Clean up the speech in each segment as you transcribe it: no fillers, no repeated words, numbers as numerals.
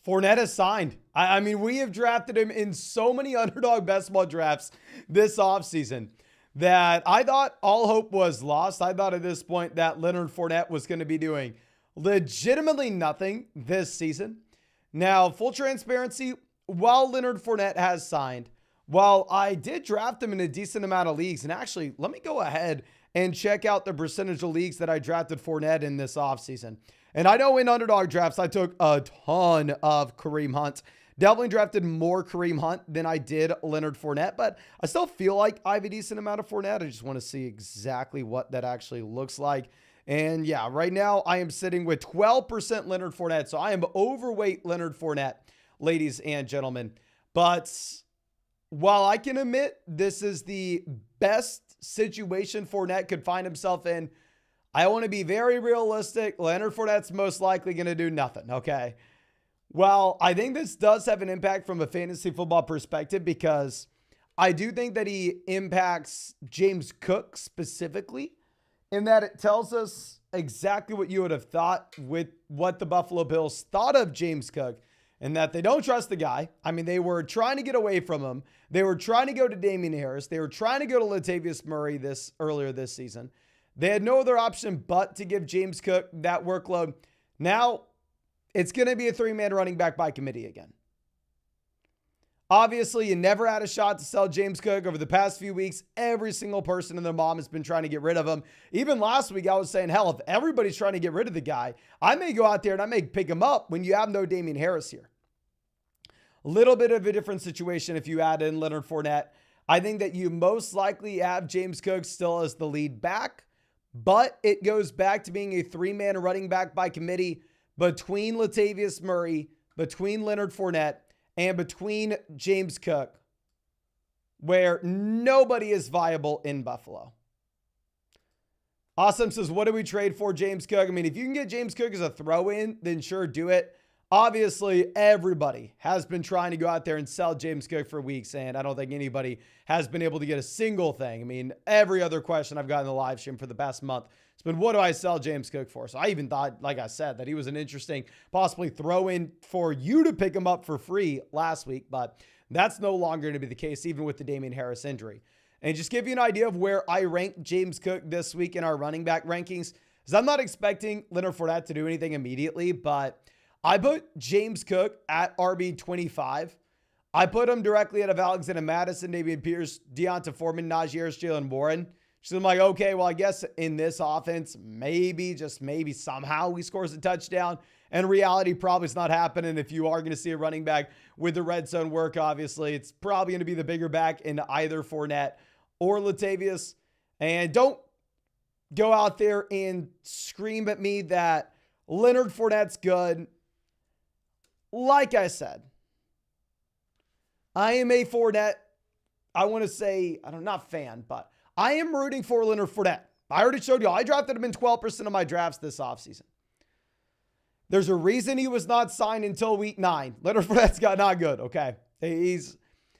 Fournette is signed. I mean, we have drafted him in so many underdog best ball drafts this offseason that I thought all hope was lost. I thought at this point that Leonard Fournette was going to be doing legitimately nothing this season. Now, full transparency, while Leonard Fournette has signed, while I did draft him in a decent amount of leagues, and actually, let me go ahead and check out the percentage of leagues that I drafted Fournette in this offseason. And I know in underdog drafts, I took a ton of Kareem Hunt. Definitely drafted more Kareem Hunt than I did Leonard Fournette, but I still feel like I have a decent amount of Fournette. I just want to see exactly what that actually looks like. And yeah, right now I am sitting with 12% Leonard Fournette. So I am overweight Leonard Fournette, ladies and gentlemen. But while I can admit this is the best situation Fournette could find himself in, I want to be very realistic. Leonard Fournette's most likely going to do nothing, okay? Well, I think this does have an impact from a fantasy football perspective because I do think that he impacts James Cook specifically in that it tells us exactly what you would have thought with what the Buffalo Bills thought of James Cook and that they don't trust the guy. I mean, they were trying to get away from him. They were trying to go to Damian Harris. They were trying to go to Latavius Murray earlier this season. They had no other option but to give James Cook that workload. Now, it's going to be a three-man running back by committee again. Obviously, you never had a shot to sell James Cook over the past few weeks. Every single person and their mom has been trying to get rid of him. Even last week, I was saying, hell, if everybody's trying to get rid of the guy, I may go out there and I may pick him up when you have no Damian Harris here. A little bit of a different situation if you add in Leonard Fournette. I think that you most likely have James Cook still as the lead back, but it goes back to being a three-man running back by committee between Latavius Murray, between Leonard Fournette, and between James Cook, where nobody is viable in Buffalo. Awesome says, what do we trade for James Cook? I mean, if you can get James Cook as a throw-in, then sure, do it. Obviously, everybody has been trying to go out there and sell James Cook for weeks, and I don't think anybody has been able to get a single thing. I mean, every other question I've gotten in the live stream for the past month, it's been, what do I sell James Cook for? So I even thought, like I said, that he was an interesting possibly throw-in for you to pick him up for free last week, but that's no longer going to be the case, even with the Damian Harris injury. And just give you an idea of where I rank James Cook this week in our running back rankings, because I'm not expecting Leonard Fournette to do anything immediately, but I put James Cook at RB 25. I put him directly out of Alexander Madison, David Pierce, Deonta Foreman, Najee Harris, Jalen Warren. So I'm like, okay, well, I guess in this offense, maybe, just maybe somehow he scores a touchdown. And reality probably is not happening. If you are going to see a running back with the red zone work, obviously, it's probably going to be the bigger back in either Fournette or Latavius. And don't go out there and scream at me that Leonard Fournette's good. Like I said, I am a Fournette, I want to say, I'm not fan, but I am rooting for Leonard Fournette. I already showed you, I drafted him in 12% of my drafts this offseason. There's a reason he was not signed until week 9. Leonard Fournette's not good, okay? He's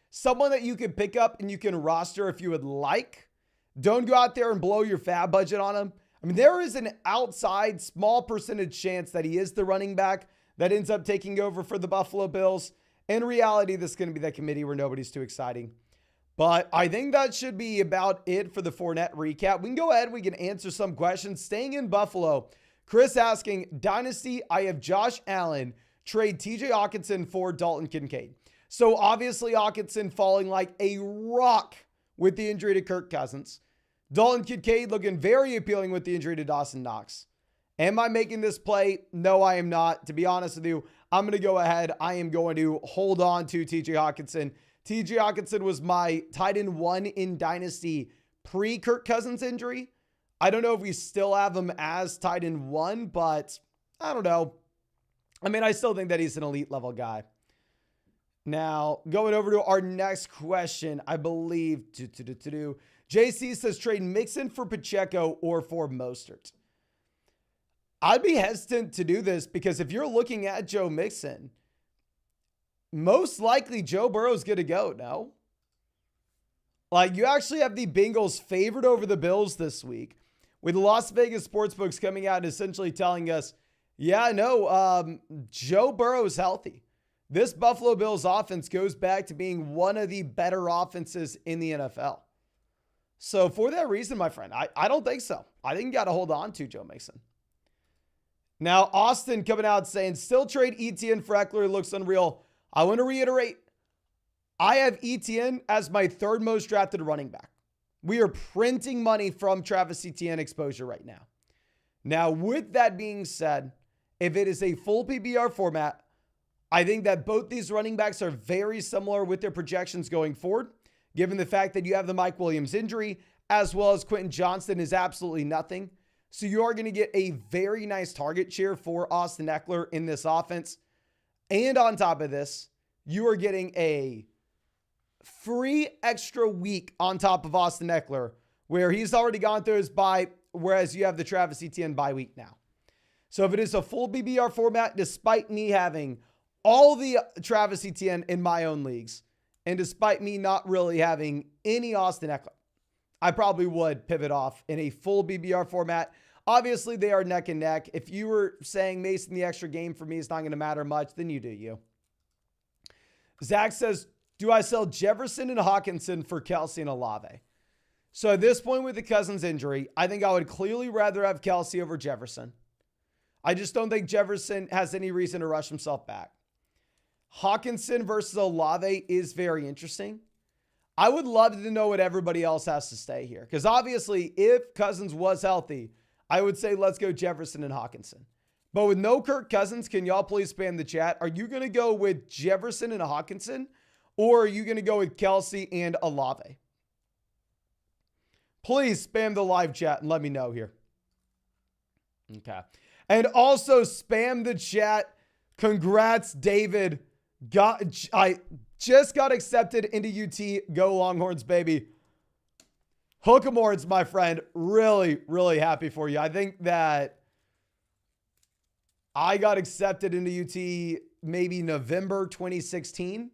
someone that you can pick up and you can roster if you would like. Don't go out there and blow your fab budget on him. I mean, there is an outside small percentage chance that he is the running back that ends up taking over for the Buffalo Bills. In reality, this is going to be that committee where nobody's too exciting. But I think that should be about it for the Fournette recap. We can go ahead. We can answer some questions. Staying in Buffalo, Chris asking, Dynasty, I have Josh Allen, trade TJ Hawkinson for Dalton Kincaid. So obviously Hawkinson falling like a rock with the injury to Kirk Cousins. Dalton Kincaid looking very appealing with the injury to Dawson Knox. Am I making this play? No, I am not. To be honest with you, I'm going to go ahead. I am going to hold on to TJ Hawkinson. TJ Hawkinson was my tight end 1 in Dynasty pre-Kirk Cousins injury. I don't know if we still have him as tight end 1, but I don't know. I mean, I still think that he's an elite level guy. Now, going over to our next question, I believe, JC says trade Mixon for Pacheco or for Mostert. I'd be hesitant to do this because if you're looking at Joe Mixon, most likely Joe Burrow's going to go, no? Like, you actually have the Bengals favored over the Bills this week with Las Vegas sportsbooks coming out and essentially telling us, yeah, no, Joe Burrow's healthy. this Buffalo Bills offense goes back to being one of the better offenses in the NFL. So for that reason, my friend, I don't think so. I think you got to hold on to Joe Mixon. Now, Austin coming out saying, still trade ETN for Eckler. It looks unreal. I want to reiterate, I have ETN as my third most drafted running back. We are printing money from Travis Etienne exposure right now. Now, with that being said, if it is a full PPR format, I think that both these running backs are very similar with their projections going forward, given the fact that you have the Mike Williams injury, as well as Quentin Johnston is absolutely nothing. So you are going to get a very nice target share for Austin Eckler in this offense. And on top of this, you are getting a free extra week on top of Austin Eckler, where he's already gone through his bye, whereas you have the Travis Etienne bye week now. So if it is a full BBR format, despite me having all the Travis Etienne in my own leagues, and despite me not really having any Austin Eckler, I probably would pivot off in a full BBR format. Obviously, they are neck and neck. If you were saying Mason, the extra game for me is not going to matter much, then you do you. Zach says, do I sell Jefferson and Hawkinson for Kelsey and Olave? So at this point with the Cousins injury, I think I would clearly rather have Kelsey over Jefferson. I just don't think Jefferson has any reason to rush himself back. Hawkinson versus Olave is very interesting. I would love to know what everybody else has to say here. Because obviously, if Cousins was healthy, I would say let's go Jefferson and Hawkinson. But with no Kirk Cousins, can y'all please spam the chat? Are you going to go with Jefferson and Hawkinson? Or are you going to go with Kelsey and Olave? Please spam the live chat and let me know here. Okay. And also spam the chat. Congrats, David. I just got accepted into UT. Go Longhorns, baby. Hook 'em horns, my friend. Really, really happy for you. I think that I got accepted into UT maybe November 2016.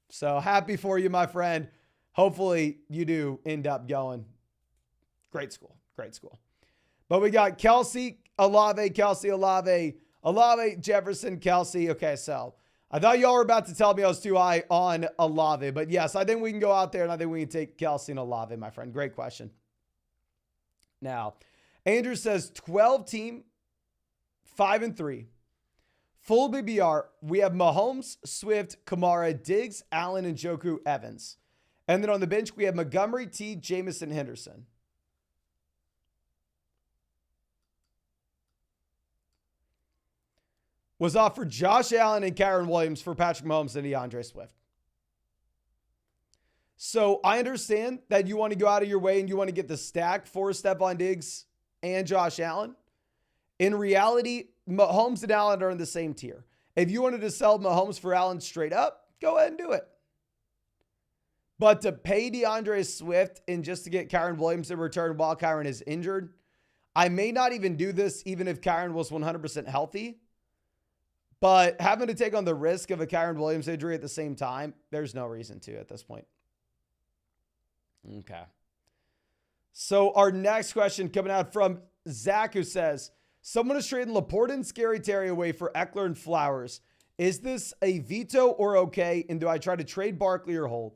So happy for you, my friend. Hopefully you do end up going. Great school. Great school. But we got Kelsey, Olave, Jefferson, Kelsey. Okay, so I thought y'all were about to tell me I was too high on Olave. But yes, I think we can go out there and I think we can take Kelsey and Olave, my friend. Great question. Now, Andrew says 12 team, 5-3. Full BBR, we have Mahomes, Swift, Kamara, Diggs, Allen, and Njoku, Evans. And then on the bench, we have Montgomery, T, Jamison, Henderson. Was offered Josh Allen and Kyren Williams for Patrick Mahomes and DeAndre Swift. So I understand that you want to go out of your way and you want to get the stack for Stephon Diggs and Josh Allen. In reality, Mahomes and Allen are in the same tier. If you wanted to sell Mahomes for Allen straight up, go ahead and do it. But to pay DeAndre Swift and just to get Kyren Williams in return while Kyren is injured, I may not even do this even if Kyren was 100% healthy. But having to take on the risk of a Kyren Williams injury at the same time, there's no reason to at this point. Okay. So our next question coming out from Zach, who says, someone is trading Laporta and Scary Terry away for Eckler and Flowers. Is this a veto or okay? And do I try to trade Barkley or hold?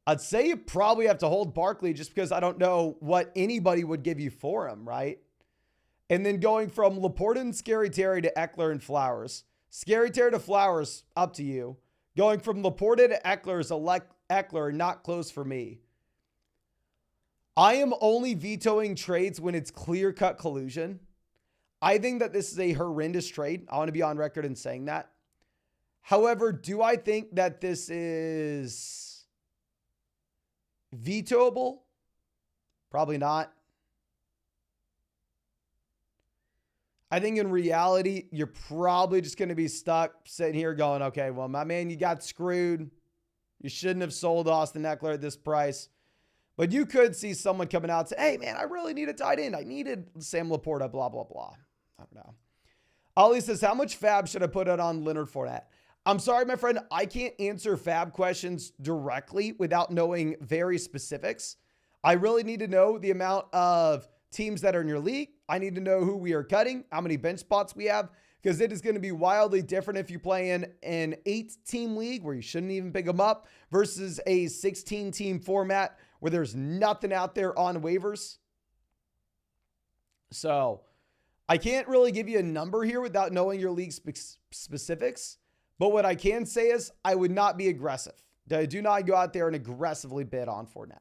I'd say you probably have to hold Barkley just because I don't know what anybody would give you for him, right? And then going from Laporta and Scary Terry to Eckler and Flowers. Scary Terry to Flowers, up to you. Going from Laporta to Eckler is Eckler, not close for me. I am only vetoing trades when it's clear-cut collusion. I think that this is a horrendous trade. I want to be on record in saying that. However, do I think that this is vetoable? Probably not. I think in reality, you're probably just going to be stuck sitting here going, okay, well, my man, you got screwed. You shouldn't have sold Austin Eckler at this price. But you could see someone coming out and say, hey, man, I really need a tight end. I needed Sam Laporta, blah, blah, blah. I don't know. Ollie says, how much fab should I put out on Leonard Fournette? I'm sorry, my friend. I can't answer fab questions directly without knowing very specifics. I really need to know the amount of teams that are in your league. I need to know who we are cutting, how many bench spots we have. because it is going to be wildly different if you play in an 8-team league where you shouldn't even pick them up versus a 16-team format where there's nothing out there on waivers. So I can't really give you a number here without knowing your league specifics. But what I can say is I would not be aggressive. Do not go out there and aggressively bid on Fournette.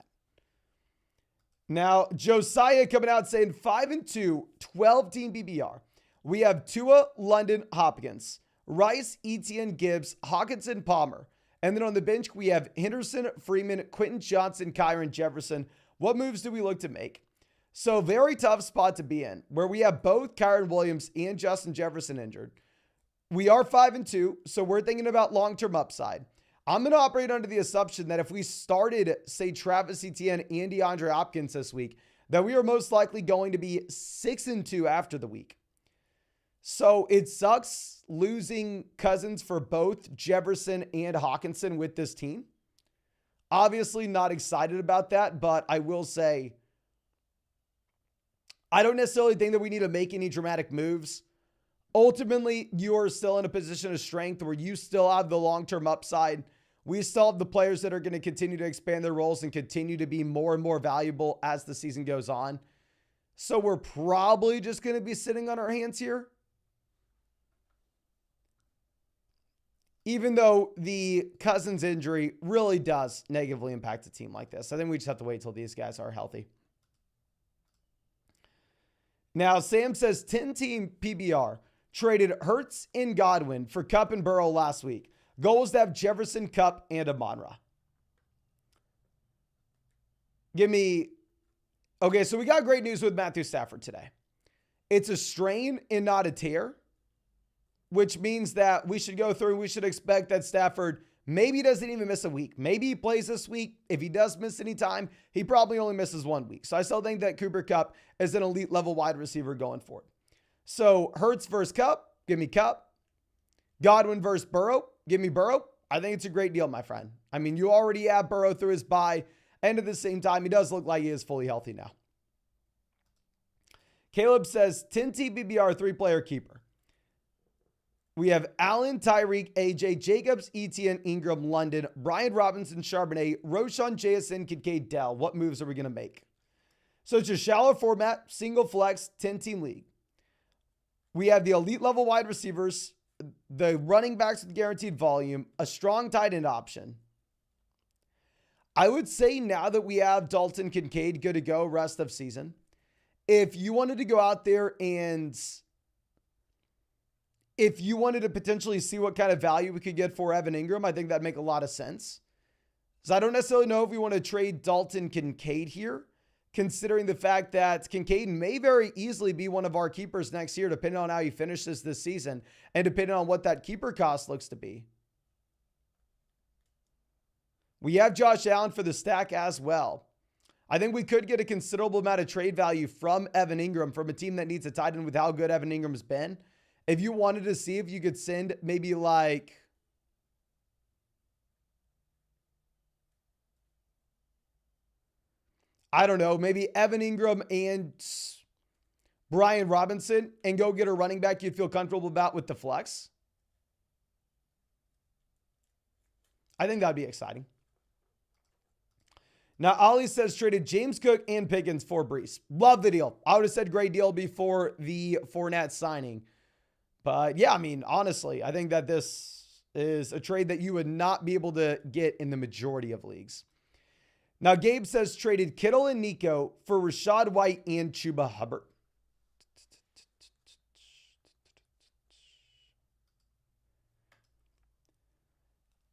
Now, Josiah coming out saying 5-2, 12-team BBR. We have Tua, London, Hopkins, Rice, Etienne, Gibbs, Hawkinson, Palmer. And then on the bench, we have Henderson, Freeman, Quentin Johnson, Kyron, Jefferson. What moves do we look to make? So very tough spot to be in, where we have both Kyron Williams and Justin Jefferson injured. We are 5-2, so we're thinking about long-term upside. I'm going to operate under the assumption that if we started, say, Travis Etienne and DeAndre Hopkins this week, that we are most likely going to be 6-2 after the week. So it sucks losing Cousins for both Jefferson and Hawkinson with this team. Obviously not excited about that, but I will say I don't necessarily think that we need to make any dramatic moves. Ultimately, you are still in a position of strength where you still have the long-term upside. We still have the players that are going to continue to expand their roles and continue to be more and more valuable as the season goes on. So we're probably just going to be sitting on our hands here. Even though the Cousins injury really does negatively impact a team like this. I think we just have to wait till these guys are healthy. Now, Sam says 10-team PBR. Traded Hurts and Godwin for Kupp and Burrow last week. Goal is to have Jefferson, Kupp, and Amon-Ra. Okay, so we got great news with Matthew Stafford today. It's a strain and not a tear, which means that we should go through and we should expect that Stafford maybe doesn't even miss a week. Maybe he plays this week. If he does miss any time, he probably only misses 1 week. So I still think that Cooper Kupp is an elite level wide receiver going forward. So Hurts versus Kupp, give me Kupp. Godwin versus Burrow, give me Burrow. I think it's a great deal, my friend. I mean, you already have Burrow through his bye, and at the same time, he does look like he is fully healthy now. Caleb says 10-team BBR 3-player keeper. We have Allen, Tyreek, AJ, Jacobs, Etienne, Ingram, London, Brian Robinson, Charbonnet, Roshan, JSN, Kincaid, Dell. What moves are we going to make? So it's a shallow format, single flex, 10-team league. We have the elite level wide receivers, the running backs with guaranteed volume, a strong tight end option. I would say now that we have Dalton Kincaid good to go rest of season, if you wanted to go out there and if you wanted to potentially see what kind of value we could get for Evan Ingram, I think that'd make a lot of sense. So I don't necessarily know if we want to trade Dalton Kincaid here, considering the fact that Kincaid may very easily be one of our keepers next year, depending on how he finishes this season and depending on what that keeper cost looks to be. We have Josh Allen for the stack as well. I think we could get a considerable amount of trade value from Evan Ingram from a team that needs a tight end with how good Evan Ingram's been. If you wanted to see if you could send maybe like I don't know, maybe Evan Ingram and Brian Robinson and go get a running back you'd feel comfortable about with the flex. I think that'd be exciting. Now, Ollie says traded James Cook and Pickens for Brees. Love the deal. I would have said great deal before the Fournette signing. But yeah, I mean, honestly, I think that this is a trade that you would not be able to get in the majority of leagues. Now, Gabe says traded Kittle and Nico for Rashad White and Chuba Hubbard.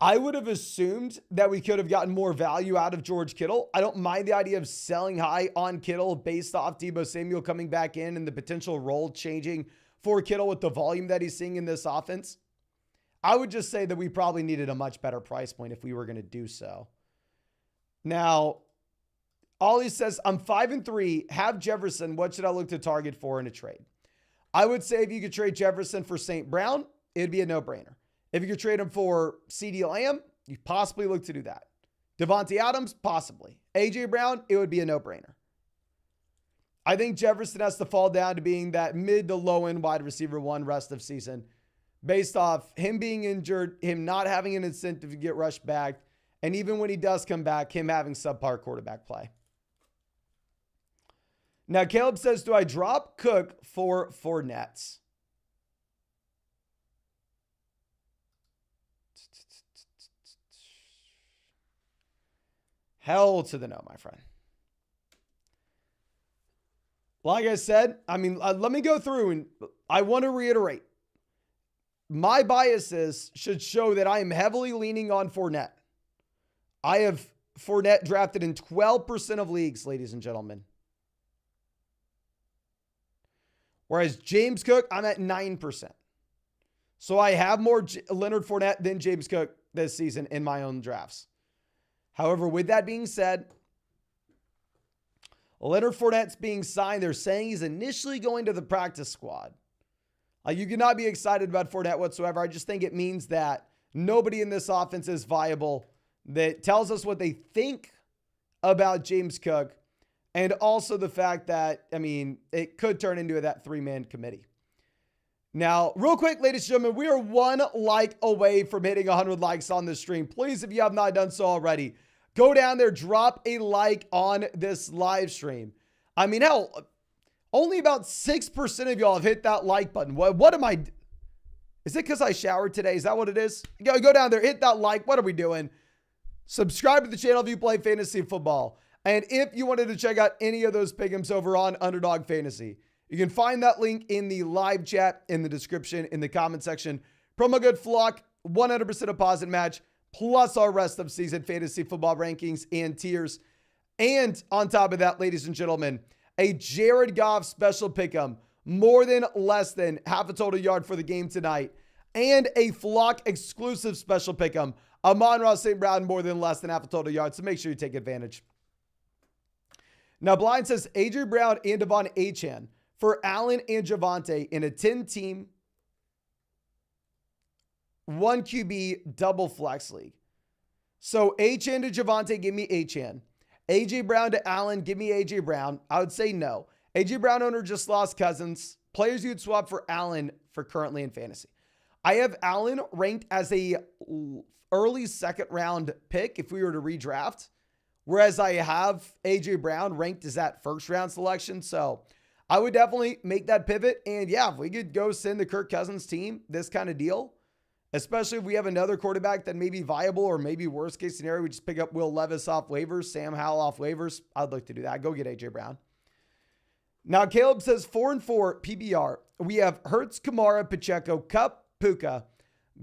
I would have assumed that we could have gotten more value out of George Kittle. I don't mind the idea of selling high on Kittle based off Deebo Samuel coming back in and the potential role changing for Kittle with the volume that he's seeing in this offense. I would just say that we probably needed a much better price point if we were going to do so. Now, Ollie says, I'm 5-3, have Jefferson. What should I look to target for in a trade? I would say if you could trade Jefferson for St. Brown, it'd be a no-brainer. If you could trade him for CeeDee Lamb, you possibly look to do that. Devontae Adams, possibly. A.J. Brown, it would be a no-brainer. I think Jefferson has to fall down to being that mid to low end wide receiver 1 rest of season based off him being injured, him not having an incentive to get rushed back, and even when he does come back, him having subpar quarterback play. Now, Caleb says, do I drop Cook for Fournette? Hell to the no, my friend. Like I said, let me go through and I want to reiterate. My biases should show that I am heavily leaning on Fournette. I have Fournette drafted in 12% of leagues, ladies and gentlemen. Whereas James Cook, I'm at 9%. So I have more Leonard Fournette than James Cook this season in my own drafts. However, with that being said, Leonard Fournette's being signed. They're saying he's initially going to the practice squad. You cannot be excited about Fournette whatsoever. I just think it means that nobody in this offense is viable. That tells us what they think about James Cook. And also the fact that, it could turn into that 3-man committee. Now, real quick, ladies and gentlemen, we are 1 like away from hitting 100 likes on this stream. Please, if you have not done so already, go down there, drop a like on this live stream. Hell, only about 6% of y'all have hit that like button. What am I? Is it because I showered today? Is that what it is? Go down there, hit that like. What are we doing? Subscribe to the channel if you play fantasy football. And if you wanted to check out any of those pick'ems over on Underdog Fantasy, you can find that link in the live chat, in the description, in the comment section. Promo code FLOCK, 100% deposit match, plus our rest of season fantasy football rankings and tiers. And on top of that, ladies and gentlemen, a Jared Goff special pick'em, more than less than half a total yard for the game tonight, and a Flock exclusive special pick'em, Amon-Ra St. Brown, more than less than half a total yard. So make sure you take advantage. Now, Blind says A.J. Brown and Devon Achane for Allen and Javonte in a 10-team, 1 QB double flex league. So Achane to Javonte, give me Achane. A.J. Brown to Allen, give me A.J. Brown. I would say no. A.J. Brown owner just lost Cousins. Players you'd swap for Allen for currently in fantasy. I have Allen ranked as a early second round pick if we were to redraft. Whereas I have A.J. Brown ranked as that first round selection. So I would definitely make that pivot. And yeah, if we could go send the Kirk Cousins team this kind of deal, especially if we have another quarterback that may be viable, or maybe worst case scenario, we just pick up Will Levis off waivers, Sam Howell off waivers. I'd like to do that. Go get A.J. Brown. Now, Caleb says 4-4 PBR. We have Hurts, Kamara, Pacheco, Kupp, Puka,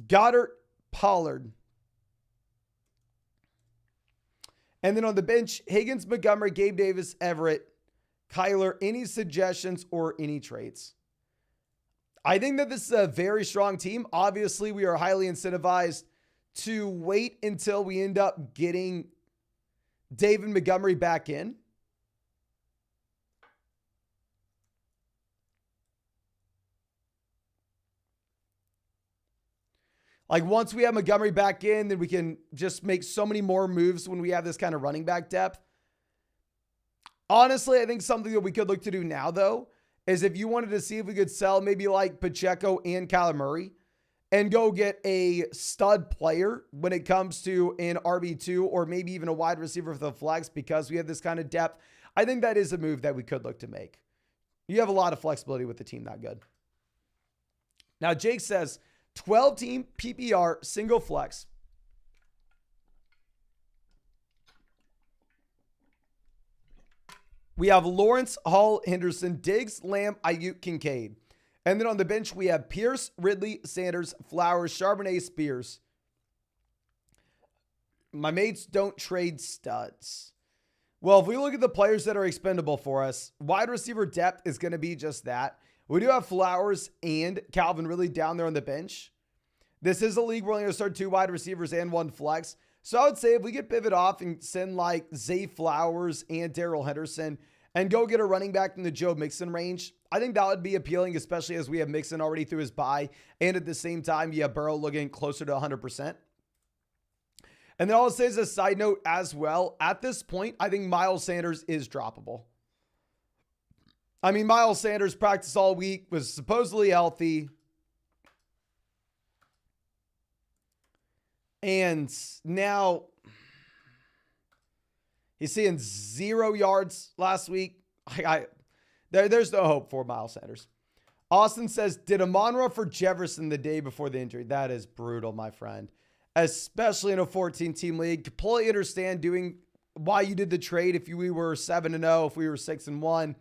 Goddard, Pollard. And then on the bench, Higgins, Montgomery, Gabe Davis, Everett, Kyler. Any suggestions or any trades? I think that this is a very strong team. Obviously, we are highly incentivized to wait until we end up getting David Montgomery back in. Like once we have Montgomery back in, then we can just make so many more moves when we have this kind of running back depth. Honestly, I think something that we could look to do now, though, is if you wanted to see if we could sell maybe like Pacheco and Kyler Murray and go get a stud player when it comes to an RB2 or maybe even a wide receiver for the flex because we have this kind of depth. I think that is a move that we could look to make. You have a lot of flexibility with the team that good. Now, Jake says 12-team PPR single flex. We have Lawrence, Hall, Henderson, Diggs, Lamb, Ayuk, Kincaid. And then on the bench, we have Pierce, Ridley, Sanders, Flowers, Charbonnet, Spears. My mates don't trade studs. Well, if we look at the players that are expendable for us, wide receiver depth is going to be just that. We do have Flowers and Calvin Ridley down there on the bench. This is a league where we're going to start 2 wide receivers and 1 flex. So I would say if we could pivot off and send like Zay Flowers and Darrell Henderson and go get a running back in the Joe Mixon range, I think that would be appealing, especially as we have Mixon already through his bye. And at the same time, you have Burrow looking closer to 100%. And then I'll say as a side note as well, at this point, I think Miles Sanders is droppable. I mean, Miles Sanders practiced all week, was supposedly healthy. And now he's seeing 0 yards last week. There's no hope for Miles Sanders. Austin says, did Amon-Ra for Jefferson the day before the injury? That is brutal, my friend. Especially in a 14-team league. Completely understand why you did the trade if we were 7-0, if we were 6-1.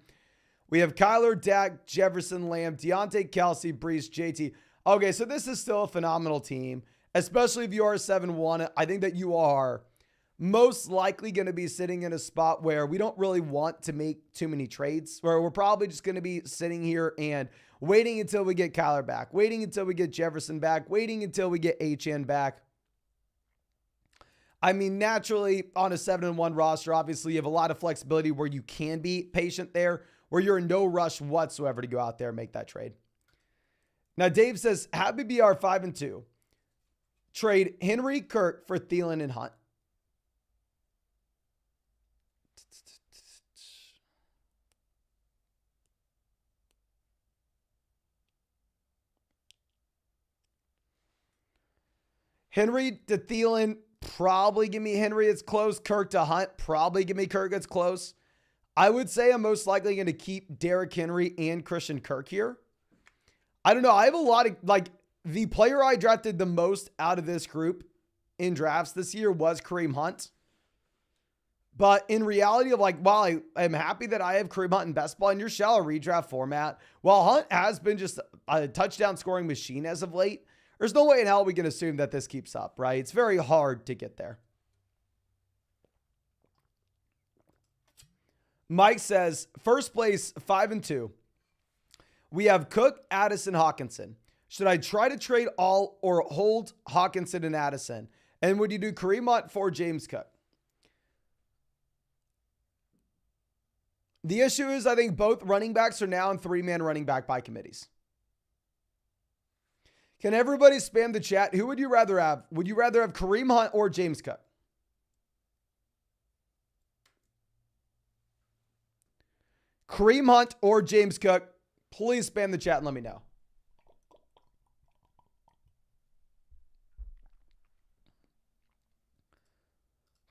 We have Kyler, Dak, Jefferson, Lamb, Deontay, Kelsey, Brees, JT. Okay, so this is still a phenomenal team, especially if you are 7-1. I think that you are most likely going to be sitting in a spot where we don't really want to make too many trades, where we're probably just going to be sitting here and waiting until we get Kyler back, waiting until we get Jefferson back, waiting until we get HN back. I mean, naturally, on a 7-1 roster, obviously, you have a lot of flexibility where you can be patient there, where you're in no rush whatsoever to go out there and make that trade. Now, Dave says, happy BR 5-2. Trade Henry, Kirk for Thielen and Hunt. Henry to Thielen, probably give me Henry. It's close. Kirk to Hunt, probably give me Kirk. It's close. I would say I'm most likely going to keep Derrick Henry and Christian Kirk here. I don't know. I have a lot of, the player I drafted the most out of this group in drafts this year was Kareem Hunt. But in reality while I am happy that I have Kareem Hunt in best ball in your shallow redraft format, while Hunt has been just a touchdown scoring machine as of late, there's no way in hell we can assume that this keeps up, right? It's very hard to get there. Mike says, first place, 5-2. We have Cook, Addison, Hawkinson. Should I try to trade all or hold Hawkinson and Addison? And would you do Kareem Hunt for James Cook? The issue is I think both running backs are now in 3-man running back by committees. Can everybody spam the chat? Who would you rather have? Would you rather have Kareem Hunt or James Cook? Kareem Hunt or James Cook? Please spam the chat and let me know.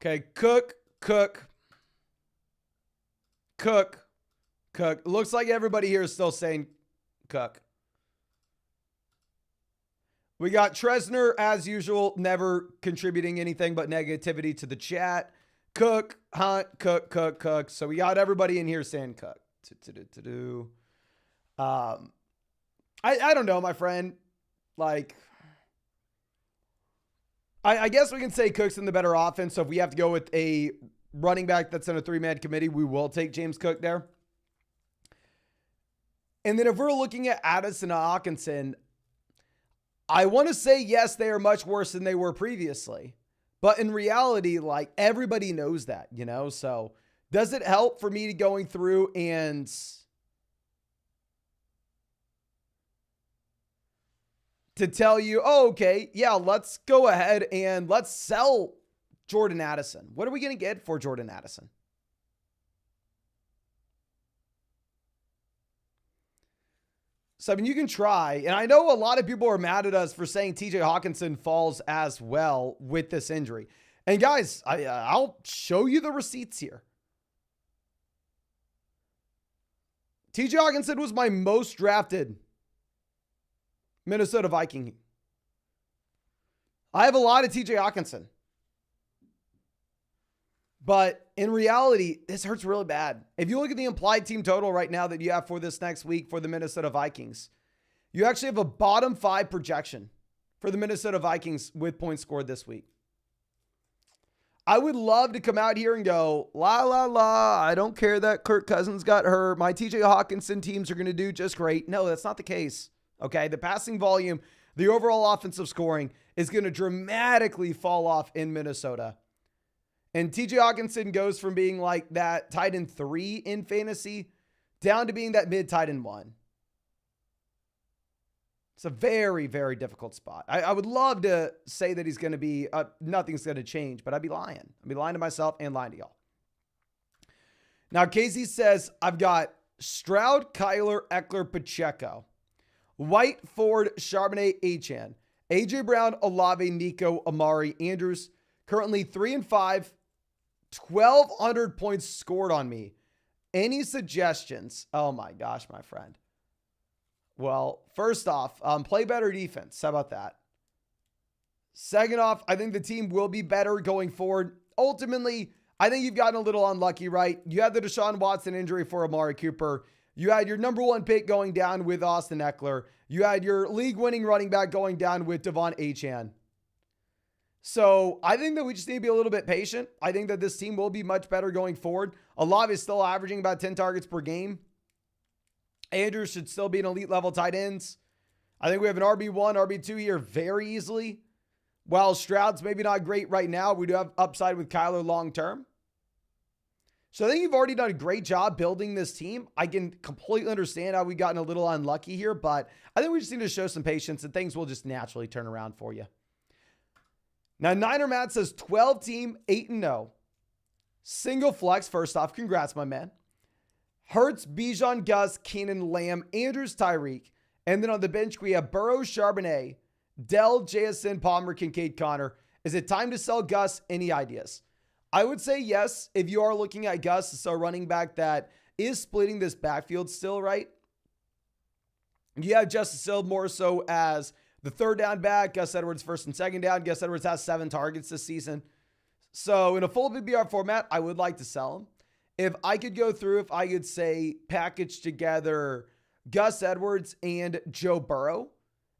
Okay, Cook. Looks like everybody here is still saying Cook. We got Tresner, as usual, never contributing anything but negativity to the chat. Cook, Hunt, Cook. So we got everybody in here saying Cook. I don't know, my friend. I guess we can say Cook's in the better offense. So if we have to go with a running back that's in a 3-man committee, we will take James Cook there. And then if we're looking at Addison and Hawkinson, I want to say, yes, they are much worse than they were previously. But in reality, everybody knows that, So does it help for me to going through and to tell you, oh, okay, yeah, let's go ahead and let's sell Jordan Addison. What are we going to get for Jordan Addison? So, I mean, you can try. And I know a lot of people are mad at us for saying TJ Hawkinson falls as well with this injury. And guys, I'll show you the receipts here. TJ Hawkinson was my most drafted Minnesota Viking. I have a lot of TJ Hawkinson. But in reality, this hurts really bad. If you look at the implied team total right now that you have for this next week for the Minnesota Vikings, you actually have a bottom 5 projection for the Minnesota Vikings with points scored this week. I would love to come out here and go, I don't care that Kirk Cousins got hurt. My TJ Hawkinson teams are going to do just great. No, that's not the case. Okay, the passing volume, the overall offensive scoring is going to dramatically fall off in Minnesota. And TJ Hawkinson goes from being like that tight end 3 in fantasy down to being that mid tight end 1. It's a very, very difficult spot. I would love to say that he's going to be, nothing's going to change, but I'd be lying. I'd be lying to myself and lying to y'all. Now, Casey says, I've got Stroud, Kyler, Eckler, Pacheco. White, Ford, Charbonnet, Achane. A.J. Brown, Olave, Nico, Amari, Andrews. Currently 3-5. 1,200 points scored on me. Any suggestions? Oh my gosh, my friend. Well, first off, play better defense. How about that? Second off, I think the team will be better going forward. Ultimately, I think you've gotten a little unlucky, right? You had the Deshaun Watson injury for Amari Cooper. You had your number one pick going down with Austin Eckler. You had your league-winning running back going down with Devon Achane. So I think that we just need to be a little bit patient. I think that this team will be much better going forward. Olave is still averaging about 10 targets per game. Andrews should still be an elite level tight ends. I think we have an RB1, RB2 here very easily. While Stroud's maybe not great right now, we do have upside with Kyler long term. So I think you've already done a great job building this team. I can completely understand how we've gotten a little unlucky here, but I think we just need to show some patience and things will just naturally turn around for you. Now, Niner Matt says 12 team, 8-0. Single flex. First off, congrats, my man. Hurts, Bijan, Gus, Keenan, Lamb, Andrews, Tyreek. And then on the bench, we have Burrow, Charbonnet, Dell, JSN, Palmer, Kincaid, Connor. Is it time to sell Gus? Any ideas? I would say yes, if you are looking at Gus as a running back that is splitting this backfield still, right? You have Justice Hill more so as the third down back. Gus Edwards first and second down. Gus Edwards has 7 targets this season. So in a full PPR format, I would like to sell him. If I could go through, if I could say package together Gus Edwards and Joe Burrow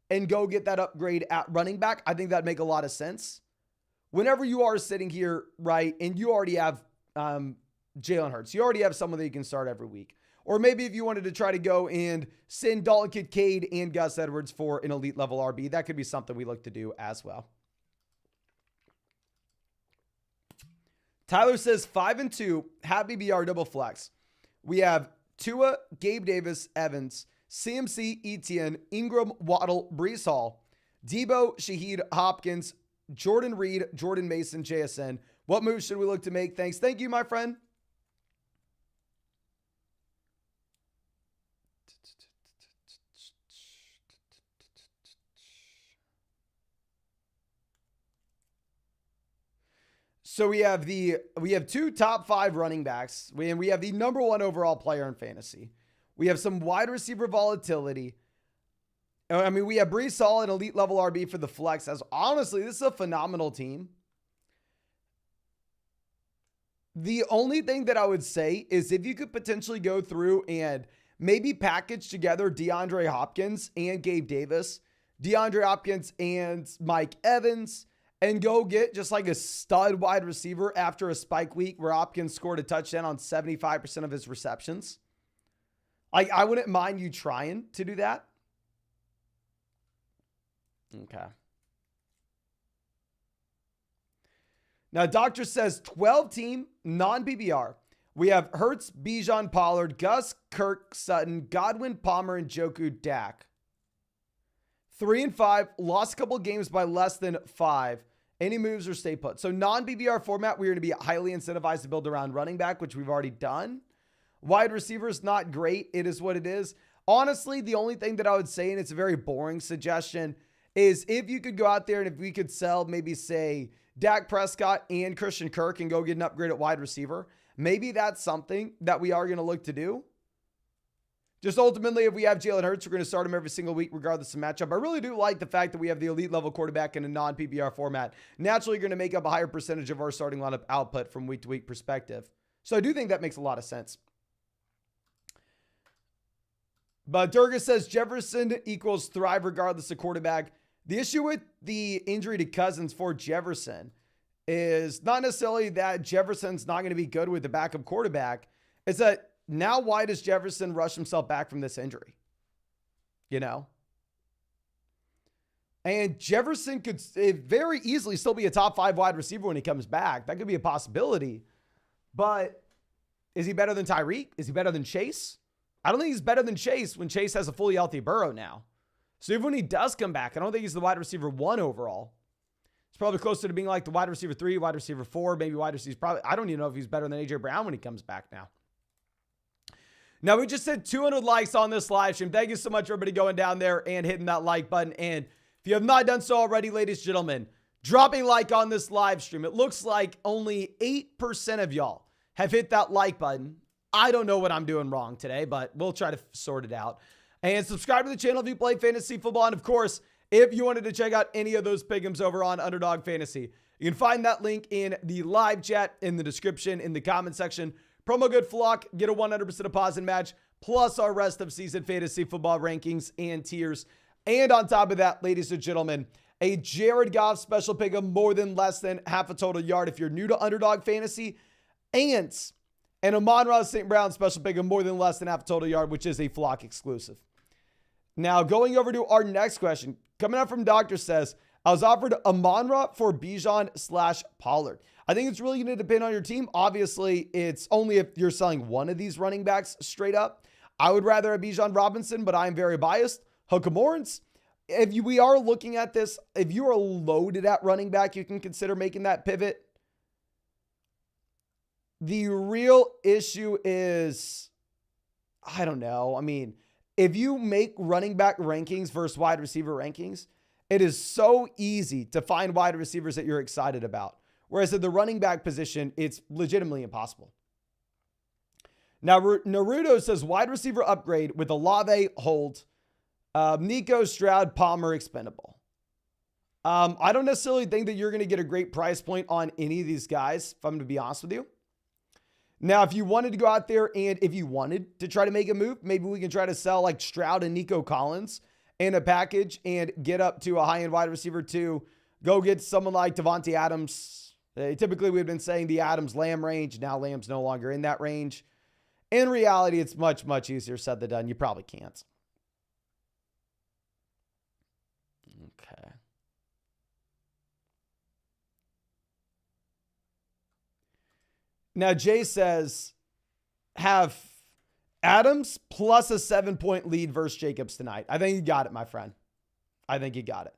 and go get that upgrade at running back, I think that'd make a lot of sense. Whenever you are sitting here, right, and you already have Jalen Hurts, you already have someone that you can start every week. Or maybe if you wanted to try to go and send Dalton Kincaid and Gus Edwards for an elite level RB, that could be something we look to do as well. Tyler says 5-2, happy BR double flex. We have Tua, Gabe Davis, Evans, CMC, Etienne, Ingram, Waddle, Breece Hall, Debo, Shaheed, Hopkins, Jordan Reed, Jordan Mason, JSN. What moves should we look to make? Thanks. Thank you, my friend. So we have 2 top 5 running backs. We have the number 1 overall player in fantasy. We have some wide receiver volatility. I mean, we have Breece Hall, an elite level RB for the flex. As honestly, this is a phenomenal team. The only thing that I would say is if you could potentially go through and maybe package together DeAndre Hopkins and Gabe Davis, DeAndre Hopkins and Mike Evans, and go get just like a stud wide receiver after a spike week where Hopkins scored a touchdown on 75% of his receptions. I wouldn't mind you trying to do that. Okay. Now, Doctor says 12 team, non-PPR. We have Hurts, Bijan, Pollard, Gus, Kirk, Sutton, Godwin, Palmer, and Njoku, Dak. 3-5, lost a couple games by less than 5. Any moves or stay put? So non-PPR format, we're going to be highly incentivized to build around running back, which we've already done. Wide receiver is not great. It is what it is. Honestly, the only thing that I would say, and it's a very boring suggestion, is if you could go out there and if we could sell maybe say Dak Prescott and Christian Kirk and go get an upgrade at wide receiver, maybe that's something that we are going to look to do. Just ultimately, if we have Jalen Hurts, we're going to start him every single week regardless of matchup. I really do like the fact that we have the elite level quarterback in a non-PPR format. Naturally, you're going to make up a higher percentage of our starting lineup output from week to week perspective. So I do think that makes a lot of sense. But Durga says Jefferson equals thrive regardless of quarterback. The issue with the injury to Cousins for Jefferson is not necessarily that Jefferson's not going to be good with the backup quarterback. It's that now why does Jefferson rush himself back from this injury? You know? And Jefferson could very easily still be a top 5 wide receiver when he comes back. That could be a possibility. But is he better than Tyreek? Is he better than Chase? I don't think he's better than Chase when Chase has a fully healthy Burrow now. So even when he does come back, I don't think he's the wide receiver 1 overall. It's probably closer to being like the wide receiver 3, wide receiver 4, maybe wide receiver. Probably, I don't even know if he's better than A.J. Brown when he comes back now. Now, we just hit 200 likes on this live stream. Thank you so much, everybody, going down there and hitting that like button. And if you have not done so already, ladies and gentlemen, dropping a like on this live stream. It looks like only 8% of y'all have hit that like button. I don't know what I'm doing wrong today, but we'll try to sort it out. And subscribe to the channel if you play fantasy football. And of course, if you wanted to check out any of those pick'ems over on Underdog Fantasy, you can find that link in the live chat, in the description, in the comment section. Promo code FLOCK, get a 100% deposit match, plus our rest of season fantasy football rankings and tiers. And on top of that, ladies and gentlemen, a Jared Goff special pick'em more than less than half a total yard if you're new to Underdog Fantasy, and an Amon-Ra St. Brown special pick'em more than less than half a total yard, which is a Flock exclusive. Now, going over to our next question, coming up from Doctor says, I was offered Amon-Ra for Bijan/Pollard. I think it's really going to depend on your team. Obviously, it's only if you're selling one of these running backs straight up. I would rather have Bijan Robinson, but I'm very biased. Hookamorans, we are looking at this, if you are loaded at running back, you can consider making that pivot. The real issue is, I don't know. I mean, if you make running back rankings versus wide receiver rankings, it is so easy to find wide receivers that you're excited about. Whereas at the running back position, it's legitimately impossible. Now, Naruto says wide receiver upgrade with Olave hold, Nico, Stroud, Palmer expendable. I don't necessarily think that you're going to get a great price point on any of these guys, if I'm going to be honest with you. Now, if you wanted to go out there and if you wanted to try to make a move, maybe we can try to sell like Stroud and Nico Collins in a package and get up to a high-end wide receiver to go get someone like Devontae Adams. Typically, we've been saying the Adams-Lamb range. Now Lamb's no longer in that range. In reality, it's much, much easier said than done. You probably can't. Okay. Now, Jay says, have Adams plus a 7-point lead versus Jacobs tonight. I think you got it, my friend. I think you got it.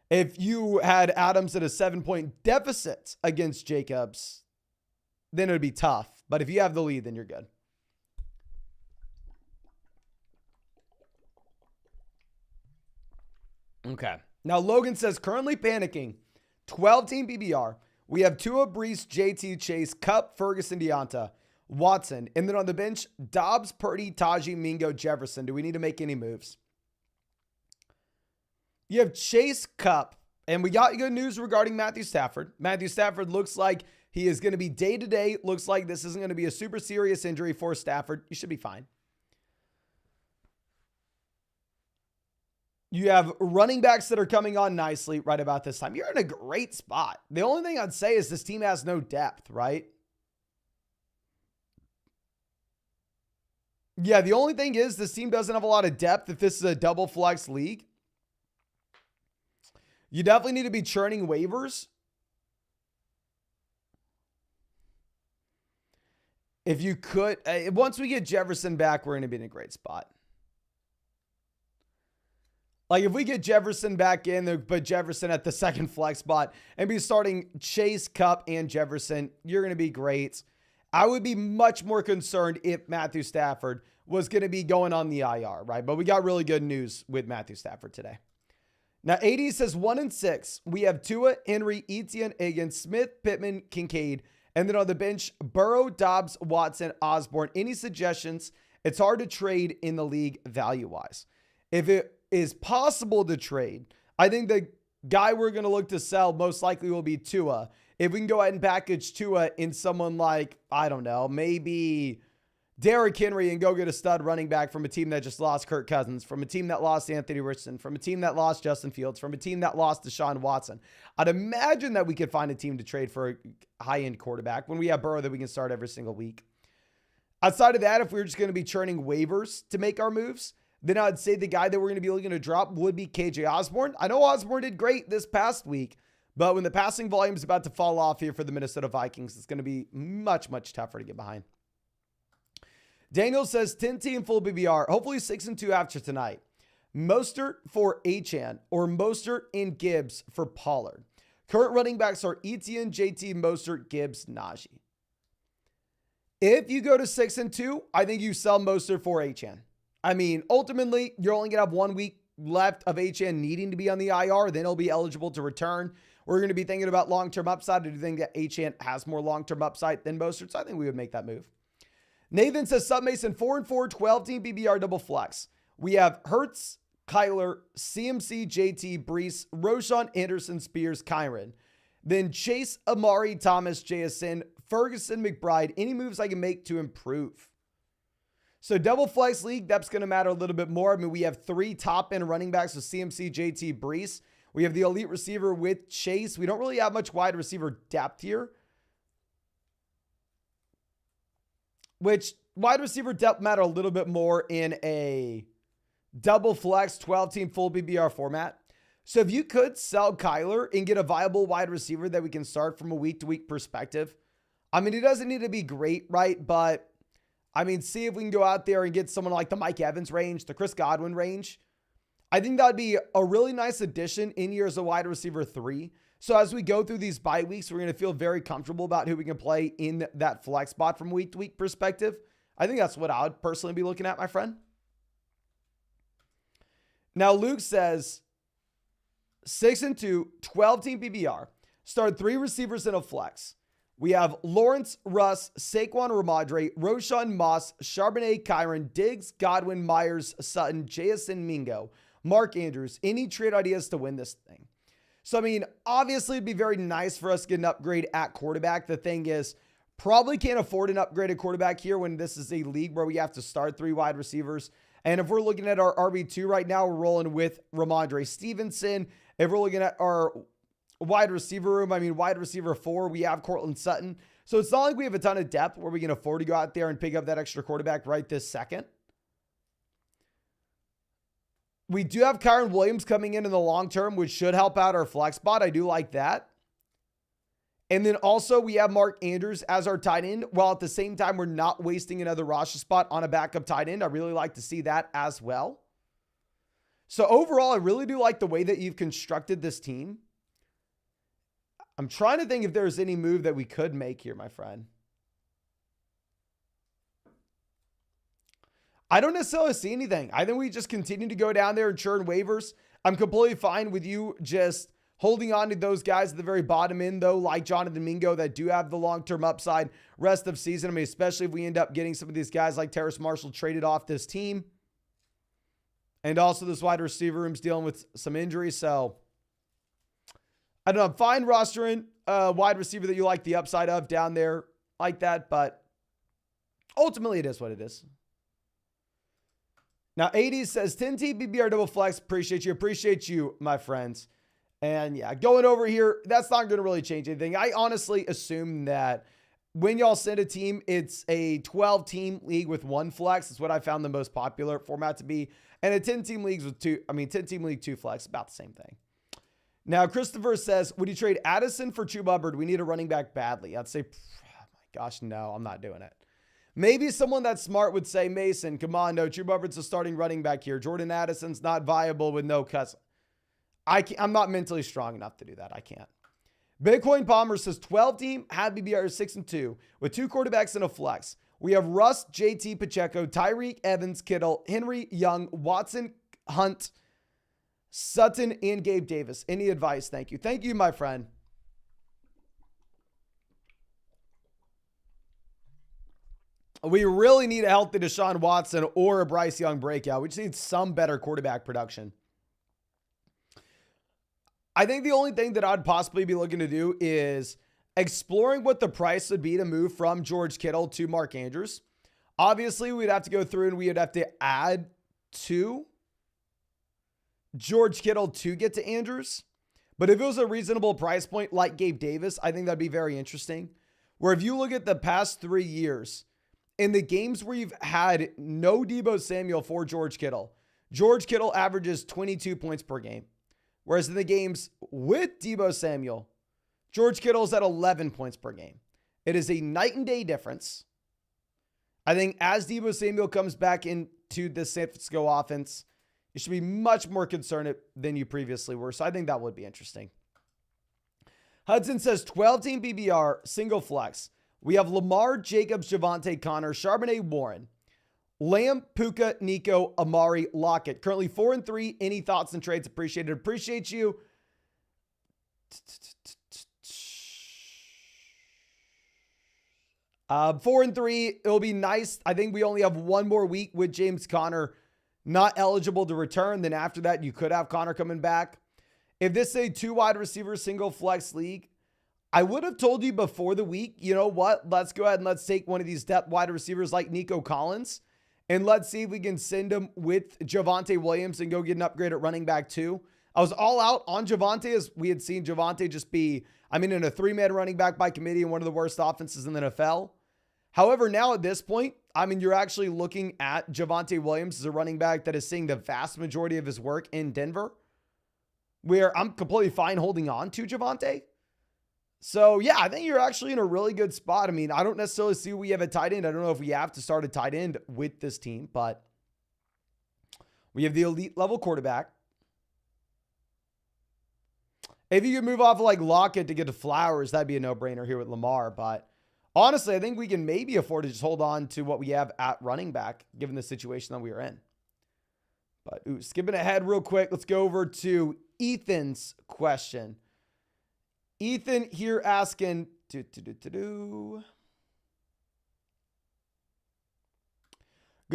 If you had Adams at a 7-point deficit against Jacobs, then it would be tough. But if you have the lead, then you're good. Okay. Now, Logan says, currently panicking. 12-team PBR. We have Tua, Brees, JT, Chase, Kupp, Ferguson, Deonta, Watson. And then on the bench, Dobbs, Purdy, Tajee, Mingo, Jefferson. Do we need to make any moves? You have Chase, Kupp, and we got good news regarding Matthew Stafford. Matthew Stafford looks like he is going to be day-to-day. Looks like this isn't going to be a super serious injury for Stafford. You should be fine. You have running backs that are coming on nicely right about this time. You're in a great spot. The only thing I'd say is this team has no depth, right? Yeah, the only thing is this team doesn't have a lot of depth if this is a double flex league. You definitely need to be churning waivers. If you could, once we get Jefferson back, we're going to be in a great spot. Like if we get Jefferson back in, put Jefferson at the second flex spot and be starting Chase, Kupp, and Jefferson, you're going to be great. I would be much more concerned if Matthew Stafford was going to be going on the IR, right? But we got really good news with Matthew Stafford today. Now, AD says 1-6. We have Tua, Henry, Etienne, Higgins, Smith, Pittman, Kincaid. And then on the bench, Burrow, Dobbs, Watson, Osborne. Any suggestions? It's hard to trade in the league value-wise. If it is possible to trade, I think the guy we're going to look to sell most likely will be Tua. If we can go ahead and package Tua in someone like, I don't know, maybe Derrick Henry and go get a stud running back from a team that just lost Kirk Cousins, from a team that lost Anthony Richardson, from a team that lost Justin Fields, from a team that lost Deshaun Watson. I'd imagine that we could find a team to trade for a high-end quarterback when we have Burrow that we can start every single week. Outside of that, if we were just going to be churning waivers to make our moves, then I'd say the guy that we're going to be looking to drop would be KJ Osborne. I know Osborne did great this past week, but when the passing volume is about to fall off here for the Minnesota Vikings, it's going to be much, much tougher to get behind. Daniel says 10-team full BBR, hopefully 6-2 after tonight. Mostert for Achane or Mostert and Gibbs for Pollard. Current running backs are Etienne, JT, Mostert, Gibbs, Najee. If you go to 6-2, I think you sell Mostert for Achane. I mean, ultimately, you're only going to have 1 week left of Achane needing to be on the IR. Then he'll be eligible to return. We're going to be thinking about long-term upside. Do you think that Achane has more long-term upside than Mostert? So I think we would make that move. Nathan says, Sub Mason, 4-4, 12-team PBR double flex. We have Hurts, Kyler, CMC, JT, Brees, Roshan, Anderson, Spears, Kyron. Then Chase, Amari, Thomas, JSN, Ferguson, McBride. Any moves I can make to improve? So double flex league, that's going to matter a little bit more. I mean, we have 3 top end running backs with CMC, JT, Brees. We have the elite receiver with Chase. We don't really have much wide receiver depth here. Which wide receiver depth matter a little bit more in a double flex 12-team full PPR format. So if you could sell Kyler and get a viable wide receiver that we can start from a week-to-week perspective, I mean, it doesn't need to be great, right? But, I mean, see if we can go out there and get someone like the Mike Evans range, the Chris Godwin range. I think that would be a really nice addition in year as a wide receiver 3. So as we go through these bye weeks, we're going to feel very comfortable about who we can play in that flex spot from week-to-week perspective. I think that's what I would personally be looking at, my friend. Now, Luke says, 6-2, 12-team PPR. Start 3 receivers in a flex. We have Lawrence, Russ, Saquon, Ramadre, Roshan, Moss, Charbonnet, Kyron, Diggs, Godwin, Myers, Sutton, JSN, Mingo, Mark Andrews. Any trade ideas to win this thing? So, I mean, obviously it'd be very nice for us to get an upgrade at quarterback. The thing is, probably can't afford an upgraded quarterback here when this is a league where we have to start 3 wide receivers. And if we're looking at our RB2 right now, we're rolling with Ramondre Stevenson. If we're looking at our wide receiver room, I mean, wide receiver 4, we have Cortland Sutton. So it's not like we have a ton of depth where we can afford to go out there and pick up that extra quarterback right this second. We do have Kyron Williams coming in the long term, which should help out our flex spot. I do like that. And then also we have Mark Andrews as our tight end, while at the same time, we're not wasting another roster spot on a backup tight end. I really like to see that as well. So overall, I really do like the way that you've constructed this team. I'm trying to think if there's any move that we could make here, my friend. I don't necessarily see anything. I think we just continue to go down there and churn waivers. I'm completely fine with you just holding on to those guys at the very bottom end, though, like Jonathan Mingo, that do have the long-term upside rest of season. I mean, especially if we end up getting some of these guys like Terrace Marshall traded off this team. And also this wide receiver room's dealing with some injuries. So, I don't know. I'm fine rostering a wide receiver that you like the upside of down there like that. But ultimately, it is what it is. Now, 80 says, 10-team BBR double flex. Appreciate you, my friends. And yeah, going over here, that's not going to really change anything. I honestly assume that when y'all send a team, it's a 12-team league with 1 flex. It's what I found the most popular format to be. And a 10-team leagues with 10-team league 2 flex, about the same thing. Now, Christopher says, would you trade Addison for Chuba, or do we need a running back badly? I'd say, oh my gosh, no, I'm not doing it. Maybe someone that's smart would say, Mason, come on, no, Chuba Hubbard's a starting running back here. Jordan Addison's not viable with no cuss. I'm not mentally strong enough to do that. I can't. Bitcoin Palmer says 12-team, had BBR 6-2 with 2 quarterbacks and a flex. We have Russ, JT, Pacheco, Tyreek, Evans, Kittle, Henry, Young, Watson, Hunt, Sutton, and Gabe Davis. Any advice? Thank you. Thank you, my friend. We really need a healthy Deshaun Watson or a Bryce Young breakout. We just need some better quarterback production. I think the only thing that I'd possibly be looking to do is exploring what the price would be to move from George Kittle to Mark Andrews. Obviously, we'd have to go through and we'd have to add to George Kittle to get to Andrews. But if it was a reasonable price point like Gabe Davis, I think that'd be very interesting. Where if you look at the past 3 years, in the games where you've had no Deebo Samuel for George Kittle averages 22 points per game. Whereas in the games with Deebo Samuel, George Kittle's at 11 points per game. It is a night and day difference. I think as Deebo Samuel comes back into the San Francisco offense, you should be much more concerned than you previously were. So I think that would be interesting. Hudson says 12-team BBR, single flex. We have Lamar, Jacobs, Javonte, Connor, Charbonnet, Warren, Lamb, Puka, Nico, Amari, Lockett. Currently 4-3. Any thoughts and trades? Appreciated. Appreciate you. 4-3. It'll be nice. I think we only have one more week with James Conner not eligible to return. Then after that, you could have Conner coming back. If this is a 2 wide receiver single flex league, I would have told you before the week, you know what? Let's go ahead and let's take one of these depth wide receivers like Nico Collins, and let's see if we can send him with Javonte Williams and go get an upgrade at running back too. I was all out on Javonte, as we had seen Javonte just be, in a 3-man running back by committee and one of the worst offenses in the NFL. However, now at this point, you're actually looking at Javonte Williams as a running back that is seeing the vast majority of his work in Denver, where I'm completely fine holding on to Javonte. So, yeah, I think you're actually in a really good spot. I don't necessarily see we have a tight end. I don't know if we have to start a tight end with this team, but we have the elite level quarterback. If you could move off of like Lockett to get to Flowers, that'd be a no-brainer here with Lamar. But honestly, I think we can maybe afford to just hold on to what we have at running back, given the situation that we are in. But skipping ahead real quick, let's go over to Ethan's question. Ethan here asking, good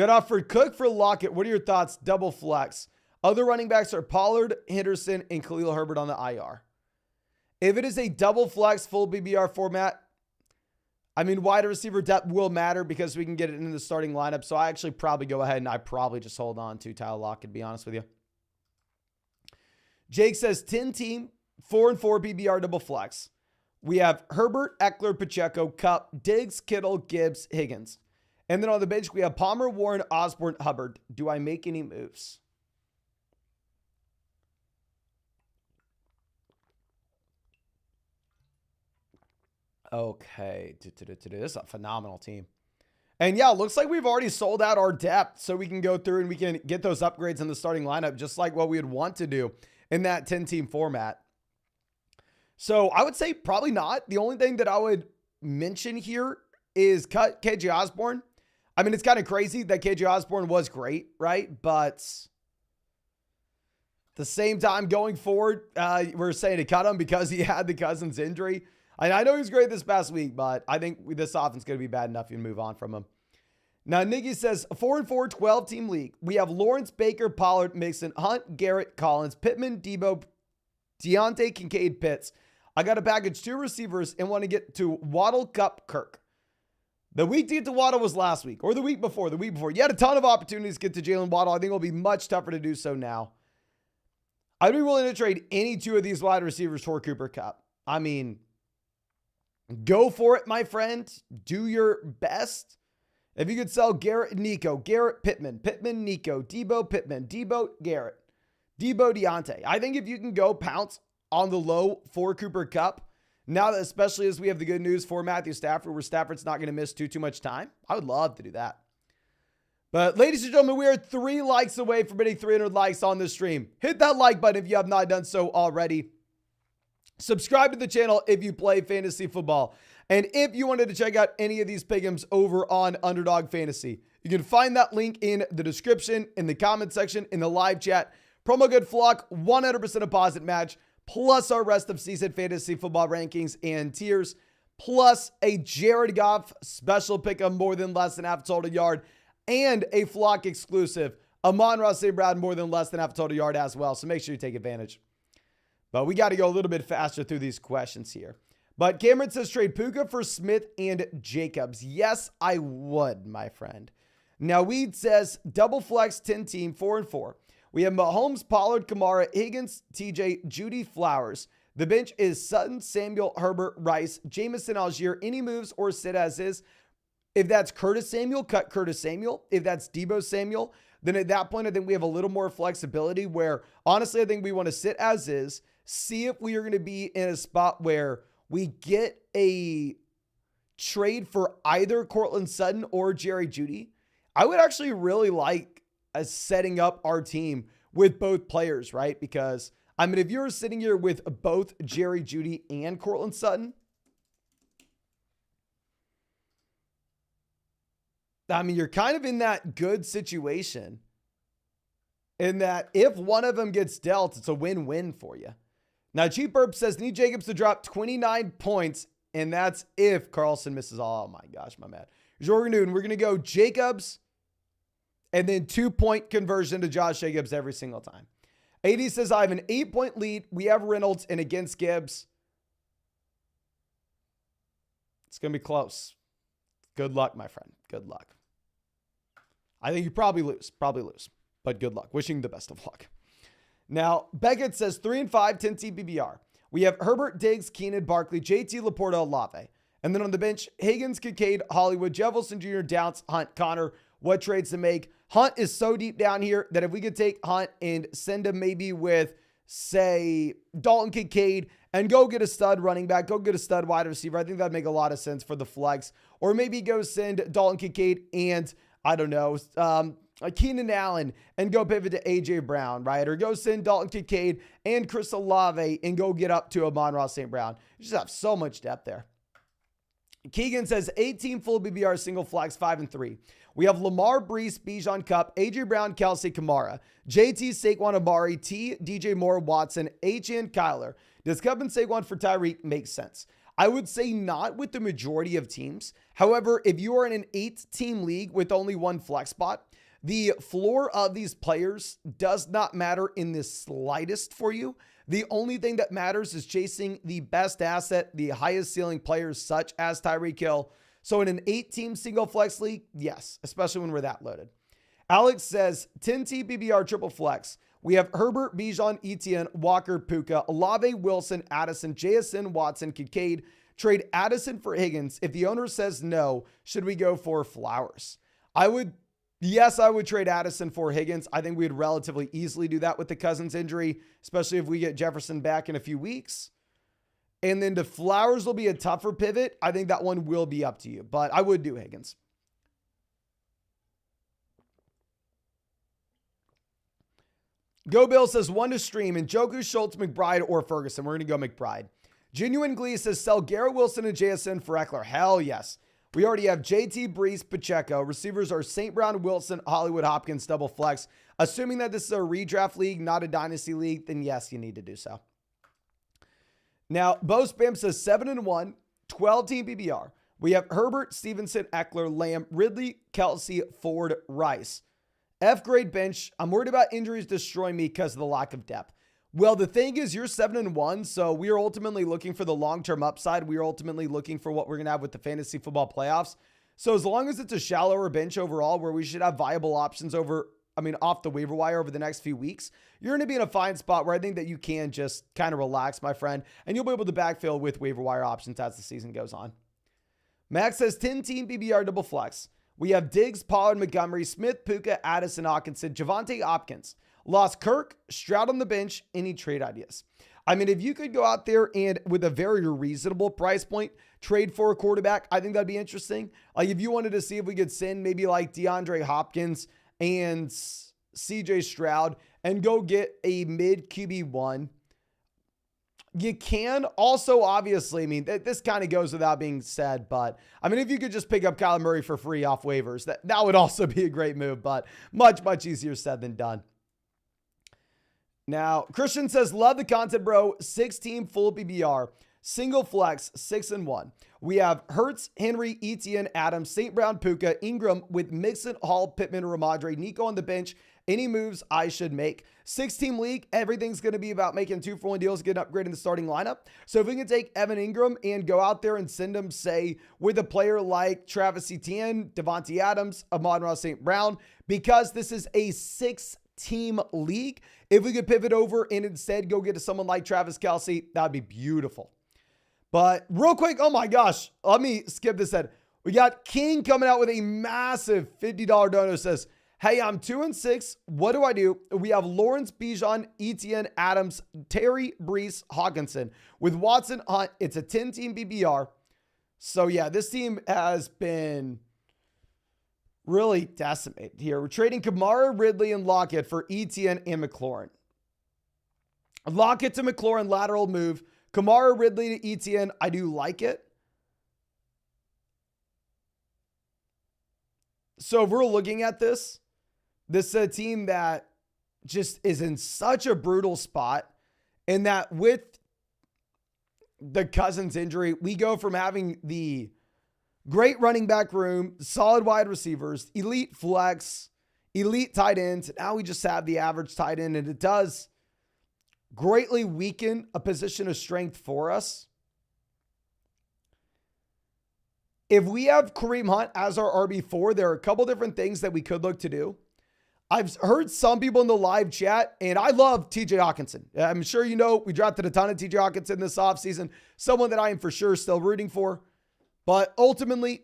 offer, Cook for Lockett. What are your thoughts? Double flex. Other running backs are Pollard, Henderson, and Khalil Herbert on the IR. If it is a double flex, full BBR format, wide receiver depth will matter because we can get it into the starting lineup. So I actually probably go ahead and I probably just hold on to Tyler Lockett, to be honest with you. Jake says 10-team, 4-4 BBR double flex. We have Herbert, Eckler, Pacheco, Kupp, Diggs, Kittle, Gibbs, Higgins. And then on the bench, we have Palmer, Warren, Osborne, Hubbard. Do I make any moves? Okay. This is a phenomenal team. And yeah, it looks like we've already sold out our depth, so we can go through and we can get those upgrades in the starting lineup, just like what we would want to do in that 10-team format. So I would say probably not. The only thing that I would mention here is cut KJ Osborne. It's kind of crazy that KJ Osborne was great, right? But at the same time, going forward, we're saying to cut him because he had the Cousins injury. I know he was great this past week, but I think this offense is going to be bad enough you can move on from him. Now, Niggy says, 4-4, 12-team league. We have Lawrence, Baker, Pollard, Mixon, Hunt, Garrett, Collins, Pittman, Debo, Deontay, Kincaid, Pitts. I got to package 2 receivers and want to get to Waddle, Kupp, Kirk. The week to get to Waddle was last week, or the week before. You had a ton of opportunities to get to Jalen Waddle. I think it'll be much tougher to do so now. I'd be willing to trade any 2 of these wide receivers for Cooper Kupp. Go for it, my friend. Do your best. If you could sell Garrett, Nico, Garrett, Pittman, Nico, Debo, Pittman, Debo, Garrett, Debo, Deontay. I think if you can go pounce on the low for Cooper Kupp, now that especially as we have the good news for Matthew Stafford, where Stafford's not going to miss too much time, I would love to do that. But ladies and gentlemen, we are 3 likes away from hitting 300 likes on this stream. Hit that like button if you have not done so already. Subscribe to the channel if you play fantasy football. And if you wanted to check out any of these pick'ems over on Underdog Fantasy, you can find that link in the description, in the comment section, in the live chat. Promo code FLOCK, 100% deposit match, plus our rest of season fantasy football rankings and tiers, plus a Jared Goff special pick'em more than less than half total yard, and a Flock exclusive Amon-Ra St. Brown more than less than half total yard as well. So make sure you take advantage. But we got to go a little bit faster through these questions here. But Cameron says trade Puka for Smith and Jacobs. Yes, I would, my friend. Now, Weed says double flex 10-team, 4-4. We have Mahomes, Pollard, Kamara, Higgins, TJ, Judy, Flowers. The bench is Sutton, Samuel, Herbert, Rice, Jamison, Algier. Any moves or sit as is. If that's Curtis Samuel, cut Curtis Samuel. If that's Debo Samuel, then at that point, I think we have a little more flexibility where, honestly, I think we want to sit as is, see if we are going to be in a spot where we get a trade for either Cortland Sutton or Jerry Jeudy. I would actually really like setting up our team with both players, right? Because, if you're sitting here with both Jerry Jeudy and Cortland Sutton, I mean, you're kind of in that good situation in that if one of them gets dealt, it's a win-win for you. Now, Cheap Burp says, need Jacobs to drop 29 points, and that's if Carlson misses. Oh, my gosh, my man. Here's what we're going to do. We're going to go Jacobs and then 2-point conversion to Josh Jacobs every single time. AD says, I have an 8-point lead. We have Reynolds and against Gibbs. It's going to be close. Good luck, my friend. Good luck. I think you probably lose, but good luck. Wishing the best of luck. Now, Beckett says 3-5, 10 TBBR. We have Herbert, Diggs, Keenan, Barkley, JT, Laporta, Olave. And then on the bench, Higgins, Kincaid, Hollywood, Jefferson Jr., Downs, Hunt, Connor. What trades to make? Hunt is so deep down here that if we could take Hunt and send him maybe with, say, Dalton Kincaid and go get a stud running back, go get a stud wide receiver, I think that'd make a lot of sense for the flex. Or maybe go send Dalton Kincaid and, I don't know, Keenan Allen and go pivot to AJ Brown, right? Or go send Dalton Kincaid and Chris Olave and go get up to Amon-Ra St. Brown. You just have so much depth there. Keegan says 18 full BBR single flex 5-3. We have Lamar, Brees, Bijan, Cup, AJ Brown, Kelsey, Kamara, JT, Saquon, Amari, T, DJ Moore, Watson, HN, Kyler. Does Cup and Saquon for Tyreek make sense? I would say not with the majority of teams. However, if you are in an 8-team league with only one flex spot, the floor of these players does not matter in the slightest for you. The only thing that matters is chasing the best asset, the highest ceiling players such as Tyreek Hill. So in an 8-team single flex league, yes, especially when we're that loaded. Alex says 10 TBBR triple flex. We have Herbert, Bijan, Etienne, Walker, Puka, Olave, Wilson, Addison, JSN, Watson, Kincaid. Trade Addison for Higgins. If the owner says no, should we go for Flowers? Yes, I would trade Addison for Higgins. I think we'd relatively easily do that with the Cousins injury, especially if we get Jefferson back in a few weeks. And then the Flowers will be a tougher pivot. I think that one will be up to you, but I would do Higgins. Go Bill says 1 to stream, and Njoku, Schultz, McBride, or Ferguson. We're going to go McBride. Genuine Glee says sell Garrett Wilson and JSN for Eckler. Hell yes. We already have JT, Brees, Pacheco. Receivers are St. Brown, Wilson, Hollywood, Hopkins, double flex. Assuming that this is a redraft league, not a dynasty league, then yes, you need to do so. Now, Bo Spam says 7-1, 12-team PBR. We have Herbert, Stevenson, Eckler, Lamb, Ridley, Kelsey, Ford, Rice. F-grade bench. I'm worried about injuries destroying me because of the lack of depth. Well, the thing is, you're 7-1, so we are ultimately looking for the long-term upside. We are ultimately looking for what we're going to have with the fantasy football playoffs. So as long as it's a shallower bench overall, where we should have viable options off the waiver wire over the next few weeks, you're going to be in a fine spot where I think that you can just kind of relax, my friend, and you'll be able to backfill with waiver wire options as the season goes on. Max says 10-team BBR double flex. We have Diggs, Pollard, Montgomery, Smith, Puka, Addison, Hawkinson, Javonte Hopkins. Lost Kirk, Stroud on the bench. Any trade ideas? I mean, if you could go out there and with a very reasonable price point, trade for a quarterback, I think that'd be interesting. Like if you wanted to see if we could send maybe like DeAndre Hopkins and CJ Stroud and go get a mid QB1, you can. Also, obviously, I mean, this kind of goes without being said, but I mean, if you could just pick up Kyler Murray for free off waivers, that would also be a great move, but much, much easier said than done. Now, Christian says, love the content, bro. 6-team full PBR, single flex, 6-1. We have Hurts, Henry, Etienne, Adams, St. Brown, Puka, Ingram with Mixon, Hall, Pittman, Ramadre, Nico on the bench. Any moves I should make? 6-team league, everything's going to be about making 2-for-1 deals, get an upgrade in the starting lineup. So if we can take Evan Ingram and go out there and send him, say, with a player like Travis Etienne, Devontae Adams, Amon-Ra St. Brown, because this is a 6-team league, if we could pivot over and instead go get to someone like Travis Kelce, that'd be beautiful. But real quick, oh my gosh, let me skip this head. We got King coming out with a massive $50 dono. Says, hey, I'm 2-6. What do I do? We have Lawrence, Bijan, Etienne, Adams, Terry, Brees, Hawkinson. With Watson, Hunt, it's a 10-team BBR. So yeah, this team has been really decimated here. We're trading Kamara, Ridley, and Lockett for Etienne and McLaurin. Lockett to McLaurin, lateral move. Kamara, Ridley to Etienne. I do like it. So if we're looking at this is a team that just is in such a brutal spot, and that with the Cousins injury, we go from having the great running back room, solid wide receivers, elite flex, elite tight ends. Now we just have the average tight end, and it does greatly weaken a position of strength for us. If we have Kareem Hunt as our RB4, there are a couple different things that we could look to do. I've heard some people in the live chat, and I love TJ Hawkinson. I'm sure you know we drafted a ton of TJ Hawkinson this offseason, someone that I am for sure still rooting for. But ultimately,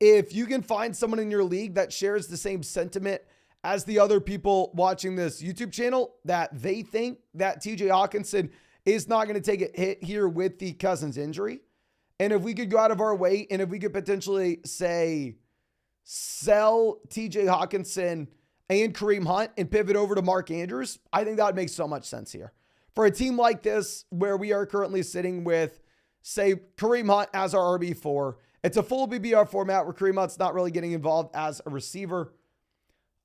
if you can find someone in your league that shares the same sentiment as the other people watching this YouTube channel, that they think that TJ Hawkinson is not going to take a hit here with the Cousins injury, and if we could go out of our way, and if we could potentially say, sell TJ Hawkinson and Kareem Hunt and pivot over to Mark Andrews, I think that would make so much sense here. For a team like this, where we are currently sitting with, say, Kareem Hunt as our RB4, it's a full BBR format where Kareem Hunt's not really getting involved as a receiver.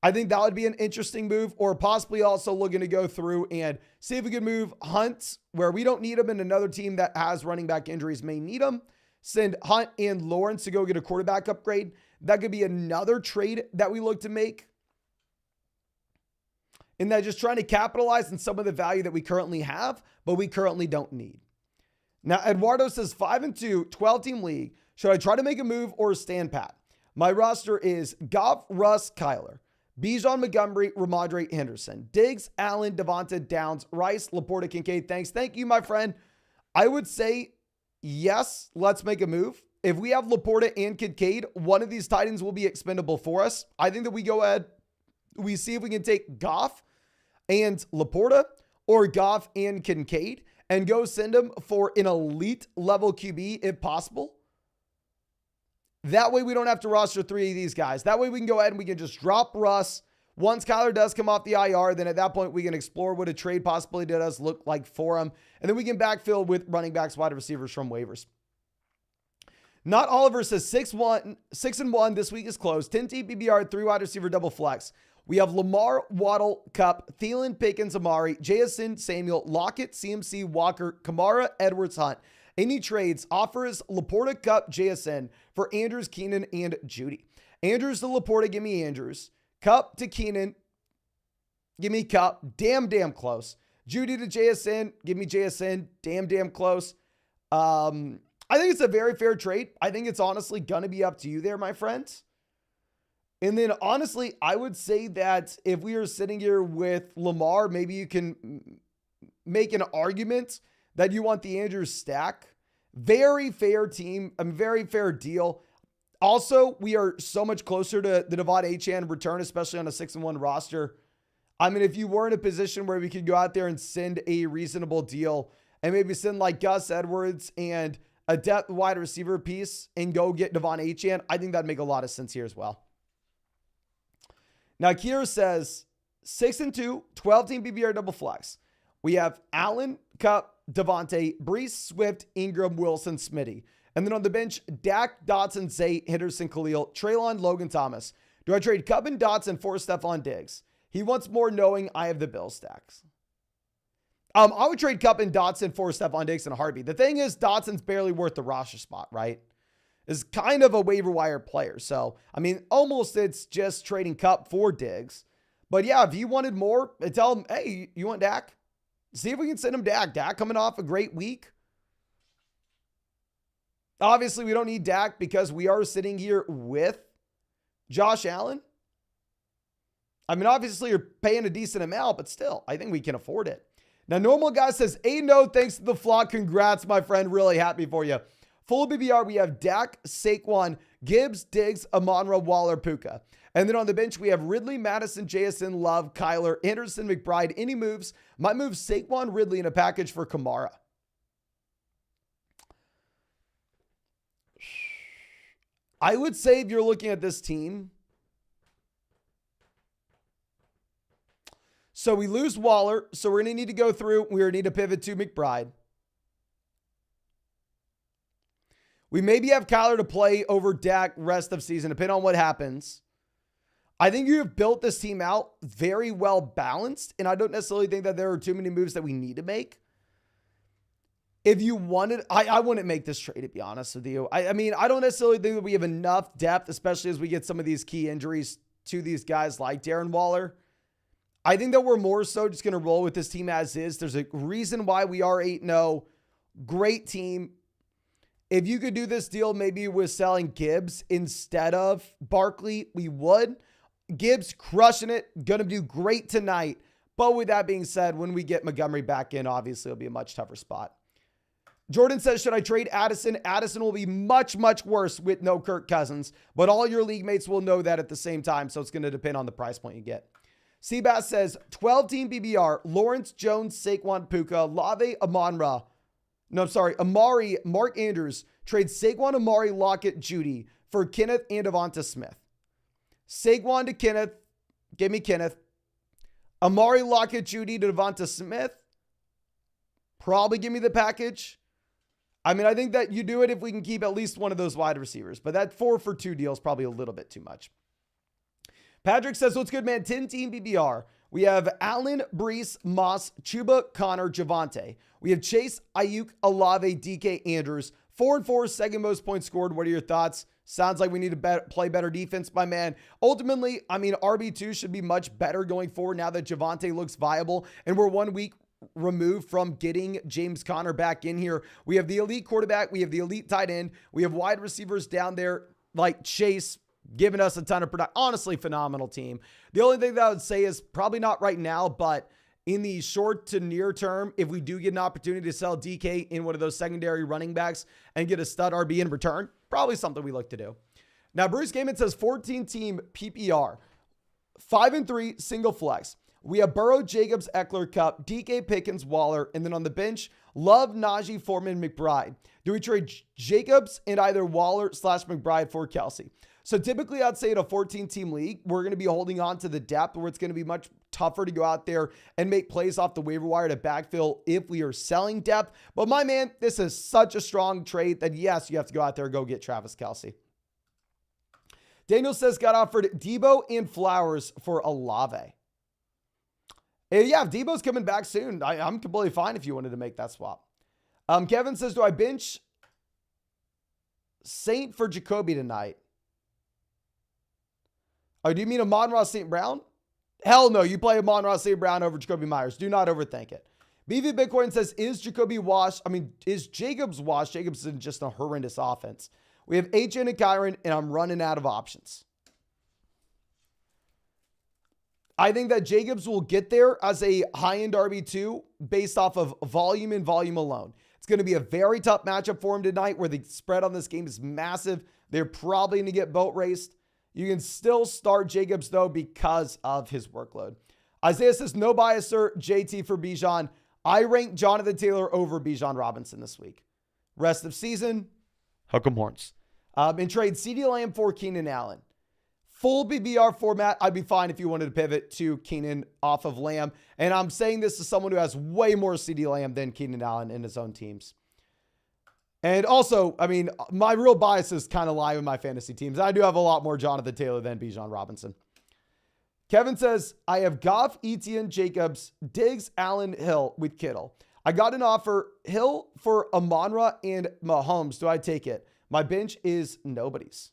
I think that would be an interesting move, or possibly also looking to go through and see if we can move Hunt where we don't need him, and another team that has running back injuries may need him. Send Hunt and Lawrence to go get a quarterback upgrade. That could be another trade that we look to make. And that just trying to capitalize on some of the value that we currently have, but we currently don't need. Now, Eduardo says 5-2, 12-team league. Should I try to make a move or stand pat? My roster is Goff, Russ, Kyler, Bijan, Montgomery, Ramondre, Henderson, Diggs, Allen, Devonta, Downs, Rice, Laporta, Kincaid. Thank you, my friend. I would say, yes, let's make a move. If we have Laporta and Kincaid, one of these tight ends will be expendable for us. I think that we go ahead, we see if we can take Goff and Laporta, or Goff and Kincaid, and go send them for an elite level QB if possible. That way we don't have to roster 3 of these guys. That way we can go ahead and we can just drop Russ. Once Kyler does come off the IR, then at that point we can explore what a trade possibility does look like for him. And then we can backfill with running backs, wide receivers from waivers. Not Oliver says 6-1 this week is closed. 10-team PBR, 3 wide receiver double flex. We have Lamar, Waddle, Cup, Thielen, Pickens, Amari, JSN, Samuel, Lockett, CMC, Walker, Kamara, Edwards, Hunt. Any trades offers Laporta, Cup, JSN for Andrews, Keenan, and Judy. Andrews to Laporta, give me Andrews. Cup to Keenan, give me Cup. Damn close. Judy to JSN, give me JSN. Damn close. I think it's a very fair trade. I think it's honestly going to be up to you there, my friends. And then honestly, I would say that if we are sitting here with Lamar, maybe you can make an argument that you want the Andrews stack. Very fair team, a very fair deal. Also, we are so much closer to the Devon Achane return, especially on a 6-1 roster. I mean, if you were in a position where we could go out there and send a reasonable deal and maybe send like Gus Edwards and a depth wide receiver piece and go get Devon Achane, I think that'd make a lot of sense here as well. Now, Kira says 6-2, 12-team PPR double flex. We have Allen, Cup, Devontae, Brees, Swift, Ingram, Wilson, Smitty. And then on the bench, Dak, Dotson, Zay, Henderson, Khalil, Treylon, Logan Thomas. Do I trade Cup and Dotson for Stephon Diggs? He wants more knowing I have the Bill stacks. I would trade Cup and Dotson for Stephon Diggs in a heartbeat. The thing is, Dotson's barely worth the roster spot, right? Is kind of a waiver wire player. So, I mean, almost it's just trading Cup for Diggs. But yeah, if you wanted more, tell him, hey, you want Dak? See if we can send him Dak. Dak coming off a great week. Obviously, we don't need Dak because we are sitting here with Josh Allen. I mean, obviously, you're paying a decent amount, but still, I think we can afford it. Now, Normal Guy says, no, thanks to the flock. Congrats, my friend. Really happy for you. Full BBR, we have Dak, Saquon, Gibbs, Diggs, Amon-Ra, Waller, Puka. And then on the bench, we have Ridley, Madison, JSN, Love, Kyler, Anderson, McBride. Any moves? Might move Saquon, Ridley in a package for Kamara. I would say if you're looking at this team, so we lose Waller, so we're going to need to go through. We're going to need to pivot to McBride. We maybe have Kyler to play over Dak rest of season, depending on what happens. I think you have built this team out very well balanced, and I don't necessarily think that there are too many moves that we need to make. If you wanted, I wouldn't make this trade, to be honest with you. I mean, I don't necessarily think that we have enough depth, especially as we get some of these key injuries to these guys like Darren Waller. I think that we're more so just going to roll with this team as is. There's a reason why we are 8-0. Great team. If you could do this deal maybe with selling Gibbs instead of Barkley, we would. Gibbs crushing it. Going to do great tonight. But with that being said, when we get Montgomery back in, obviously it'll be a much tougher spot. Jordan says, should I trade Addison? Addison will be much, much worse with no Kirk Cousins, but all your league mates will know that at the same time, so it's going to depend on the price point you get. Seabass says, 12-team PPR, Lawrence, Jones, Saquon, Puka, Lave, Amari, Mark Andrews, trade Saquon, Amari, Lockett, Judy for Kenneth and Devonta Smith. Saquon to Kenneth, give me Kenneth. Amari, Lockett, Judy to Devonta Smith, probably give me the package. I mean, I think that you do it if we can keep at least one of those wide receivers, but that 4-for-2 deal is probably a little bit too much. Patrick says, what's good, man? 10-team PPR. We have Allen, Brees, Moss, Chuba, Connor, Javante. We have Chase, Ayuk, Olave, DK, Andrews. 4-4, second most points scored. What are your thoughts? Sounds like we need to play better defense, my man. Ultimately, I mean, RB2 should be much better going forward now that Javante looks viable, and we're 1 week removed from getting James Conner back in here. We have the elite quarterback. We have the elite tight end. We have wide receivers down there like Chase giving us a ton of production. Honestly, phenomenal team. The only thing that I would say is probably not right now, but in the short to near term, if we do get an opportunity to sell DK in one of those secondary running backs and get a stud RB in return, probably something we look to do. Now, Bruce Gaiman says 14-team PPR, 5-3 single flex. We have Burrow, Jacobs, Eckler, Kupp, DK, Pickens, Waller, and then on the bench, Love, Najee, Foreman, McBride. Do we trade Jacobs and either Waller/McBride for Kelsey? So typically I'd say in a 14-team league, we're going to be holding on to the depth where it's going to be much tougher to go out there and make plays off the waiver wire to backfill if we are selling depth. But my man, this is such a strong trade that yes, you have to go out there and go get Travis Kelsey. Daniel says got offered Debo and Flowers for Olave. Yeah, if Debo's coming back soon, I'm completely fine if you wanted to make that swap. Kevin says, do I bench Saint for Jacoby tonight? Oh, do you mean Amon-Ra St. Brown? Hell no, you play Amon-Ra St. Brown over Jacoby Myers. Do not overthink it. BV Bitcoin says, is Jacobs washed? Jacobs is just a horrendous offense. We have HN and Kyron, and I'm running out of options. I think that Jacobs will get there as a high-end RB2 based off of volume and volume alone. It's going to be a very tough matchup for him tonight where the spread on this game is massive. They're probably going to get boat raced. You can still start Jacobs, though, because of his workload. Isaiah says, no bias, sir. JT for Bijan. I rank Jonathan Taylor over Bijan Robinson this week. Rest of season, hook 'em horns. And trade CeeDee Lamb for Keenan Allen. Full BBR format, I'd be fine if you wanted to pivot to Keenan off of Lamb. And I'm saying this to someone who has way more CeeDee Lamb than Keenan Allen in his own teams. And also, I mean, my real bias is kind of lie with my fantasy teams. I do have a lot more Jonathan Taylor than Bijan Robinson. Kevin says, I have Goff, Etienne, Jacobs, Diggs, Allen, Hill with Kittle. I got an offer, Hill for Amon-Ra and Mahomes. Do I take it? My bench is nobody's.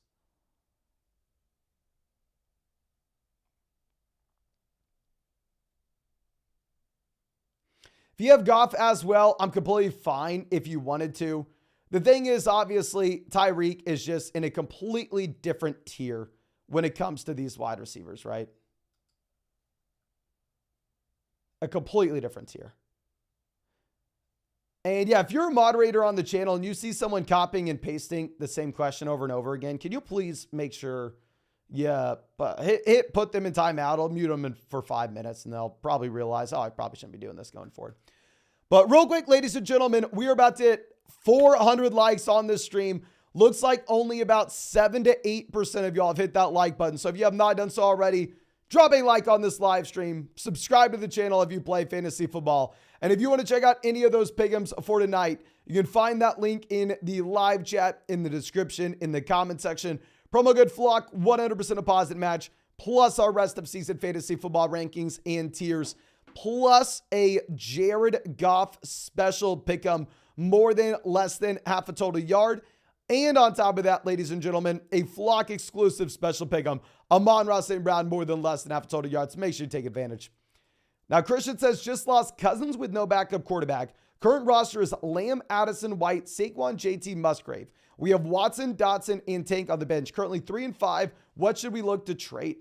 If you have Goff as well, I'm completely fine if you wanted to. The thing is, obviously, Tyreek is just in a completely different tier when it comes to these wide receivers, right? A completely different tier. And yeah, if you're a moderator on the channel and you see someone copying and pasting the same question over and over again, can you please make sure put them in timeout? I'll mute them for 5 minutes and they'll probably realize, oh, I probably shouldn't be doing this going forward. But real quick, ladies and gentlemen, we are about to hit 400 likes on this stream. Looks like only about 7 to 8% of y'all have hit that like button. So if you have not done so already, drop a like on this live stream. Subscribe to the channel if you play fantasy football. And if you want to check out any of those pick'ems for tonight, You can find that link in the live chat, in the description, in the comment section. Promo code FLOCK, 100% deposit match, plus our rest of season fantasy football rankings and tiers, plus a Jared Goff special pick'em, more than less than half a total yard. And on top of that, ladies and gentlemen, a Flock exclusive special pick'em, Amon-Ra St. Brown, more than less than half a total yards. Make sure you take advantage. Now, Christian says, just lost Cousins with no backup quarterback. Current roster is Lamb, Addison, White, Saquon, JT, Musgrave. We have Watson, Dotson, and Tank on the bench. Currently 3-5. What should we look to trade?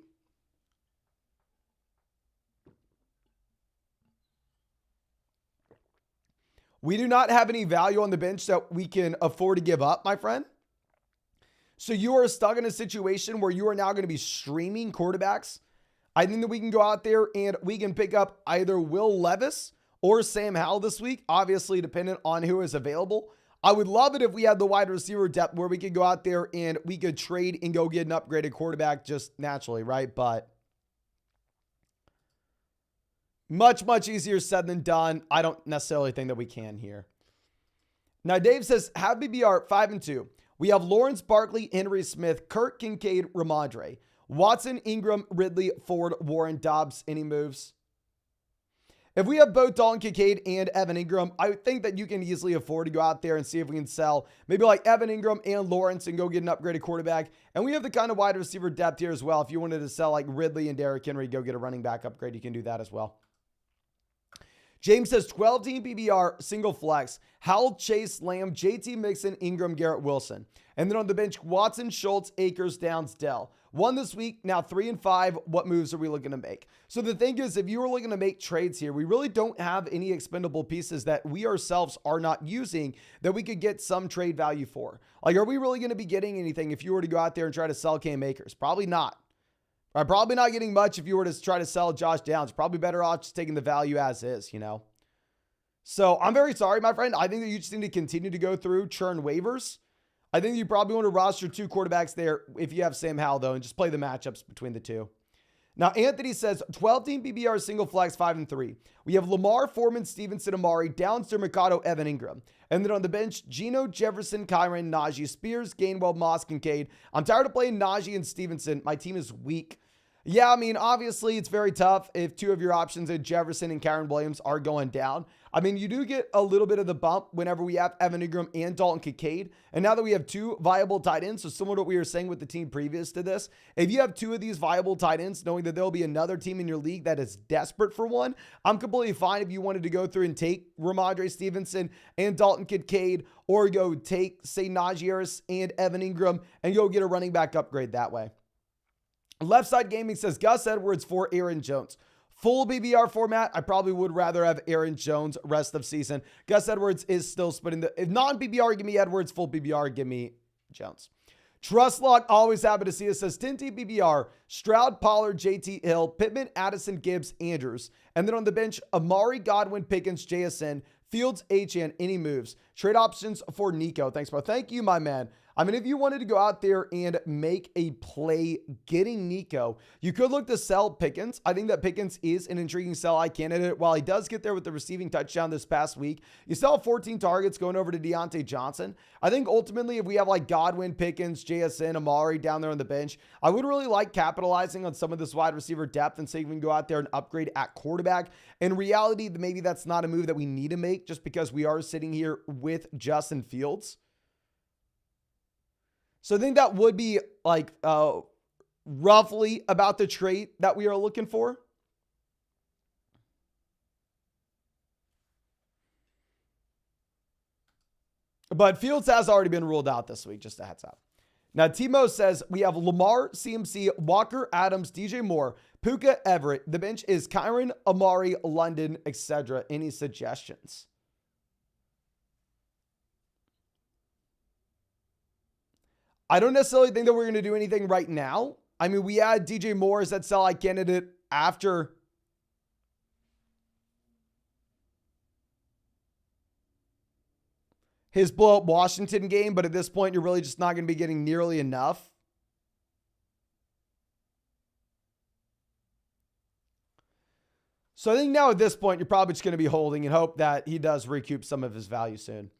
We do not have any value on the bench that we can afford to give up, my friend. So you are stuck in a situation where you are now going to be streaming quarterbacks. I think that we can go out there and we can pick up either Will Levis or Sam Howell this week, obviously dependent on who is available. I would love it if we had the wide receiver depth where we could go out there and we could trade and go get an upgraded quarterback just naturally, right? But much, much easier said than done. I don't necessarily think that we can here. Now, Dave says, have BBR 5-2. We have Lawrence, Barkley, Henry Smith, Kirk, Kincaid, Ramondre, Watson, Ingram, Ridley, Ford, Warren, Dobbs. Any moves? If we have both Dalton Kincaid and Evan Ingram, I would think that you can easily afford to go out there and see if we can sell maybe like Evan Ingram and Lawrence and go get an upgraded quarterback. And we have the kind of wide receiver depth here as well. If you wanted to sell like Ridley and Derrick Henry, go get a running back upgrade, you can do that as well. James says 12-team PBR, single flex, Howell, Chase, Lamb, JT Mixon, Ingram, Garrett Wilson. And then on the bench, Watson, Schultz, Akers, Downs, Dell. One this week, now 3-5. What moves are we looking to make? So the thing is, if you were looking to make trades here, we really don't have any expendable pieces that we ourselves are not using that we could get some trade value for. Like, are we really going to be getting anything if you were to go out there and try to sell Cam Akers? Probably not. I'm probably not getting much if you were to try to sell Josh Downs. Probably better off just taking the value as is, you know? So I'm very sorry, my friend. I think that you just need to continue to go through churn waivers. I think you probably want to roster two quarterbacks there if you have Sam Howell, though, and just play the matchups between the two. Now, Anthony says 12-team PBR, single flex, 5-3. We have Lamar, Foreman, Stevenson, Amari, Downs, Mercado, Evan Ingram. And then on the bench, Geno, Jefferson, Kyron, Najee, Spears, Gainwell, Moss, Kincaid. I'm tired of playing Najee and Stevenson. My team is weak. Yeah, I mean, obviously it's very tough if two of your options in Jefferson and Kyron Williams are going down. I mean, you do get a little bit of the bump whenever we have Evan Ingram and Dalton Kincaid. And now that we have two viable tight ends, so similar to what we were saying with the team previous to this, if you have two of these viable tight ends, knowing that there'll be another team in your league that is desperate for one, I'm completely fine if you wanted to go through and take Ramondre Stevenson and Dalton Kincaid, or go take, say, Najee Harris and Evan Ingram and go get a running back upgrade that way. Left Side Gaming says Gus Edwards for Aaron Jones. Full BBR format, I probably would rather have Aaron Jones rest of season. Gus Edwards is still splitting the... If non-BBR, give me Edwards. Full BBR, give me Jones. Trust Lock, always happy to see us, says 10-team BBR, Stroud, Pollard, JT Hill, Pittman, Addison, Gibbs, Andrews. And then on the bench, Amari, Godwin, Pickens, JSN, Fields, HN, any moves. Trade options for Nico. Thanks, bro. Thank you, my man. I mean, if you wanted to go out there and make a play getting Nico, you could look to sell Pickens. I think that Pickens is an intriguing sell-high candidate. While he does get there with the receiving touchdown this past week, you still have 14 targets going over to Deontay Johnson. I think ultimately if we have like Godwin, Pickens, JSN, Amari down there on the bench, I would really like capitalizing on some of this wide receiver depth and see if we can go out there and upgrade at quarterback. In reality, maybe that's not a move that we need to make just because we are sitting here with Justin Fields. So I think that would be like roughly about the trait that we are looking for. But Fields has already been ruled out this week, just a heads up. Now, Timo says we have Lamar, CMC, Walker, Adams, DJ Moore, Puka, Everett. The bench is Kyron, Amari, London, etc. Any suggestions? I don't necessarily think that we're going to do anything right now. I mean, we had DJ Moore as that sell-high candidate after his blow-up Washington game, but at this point, you're really just not going to be getting nearly enough. So I think now at this point, you're probably just going to be holding and hope that he does recoup some of his value soon.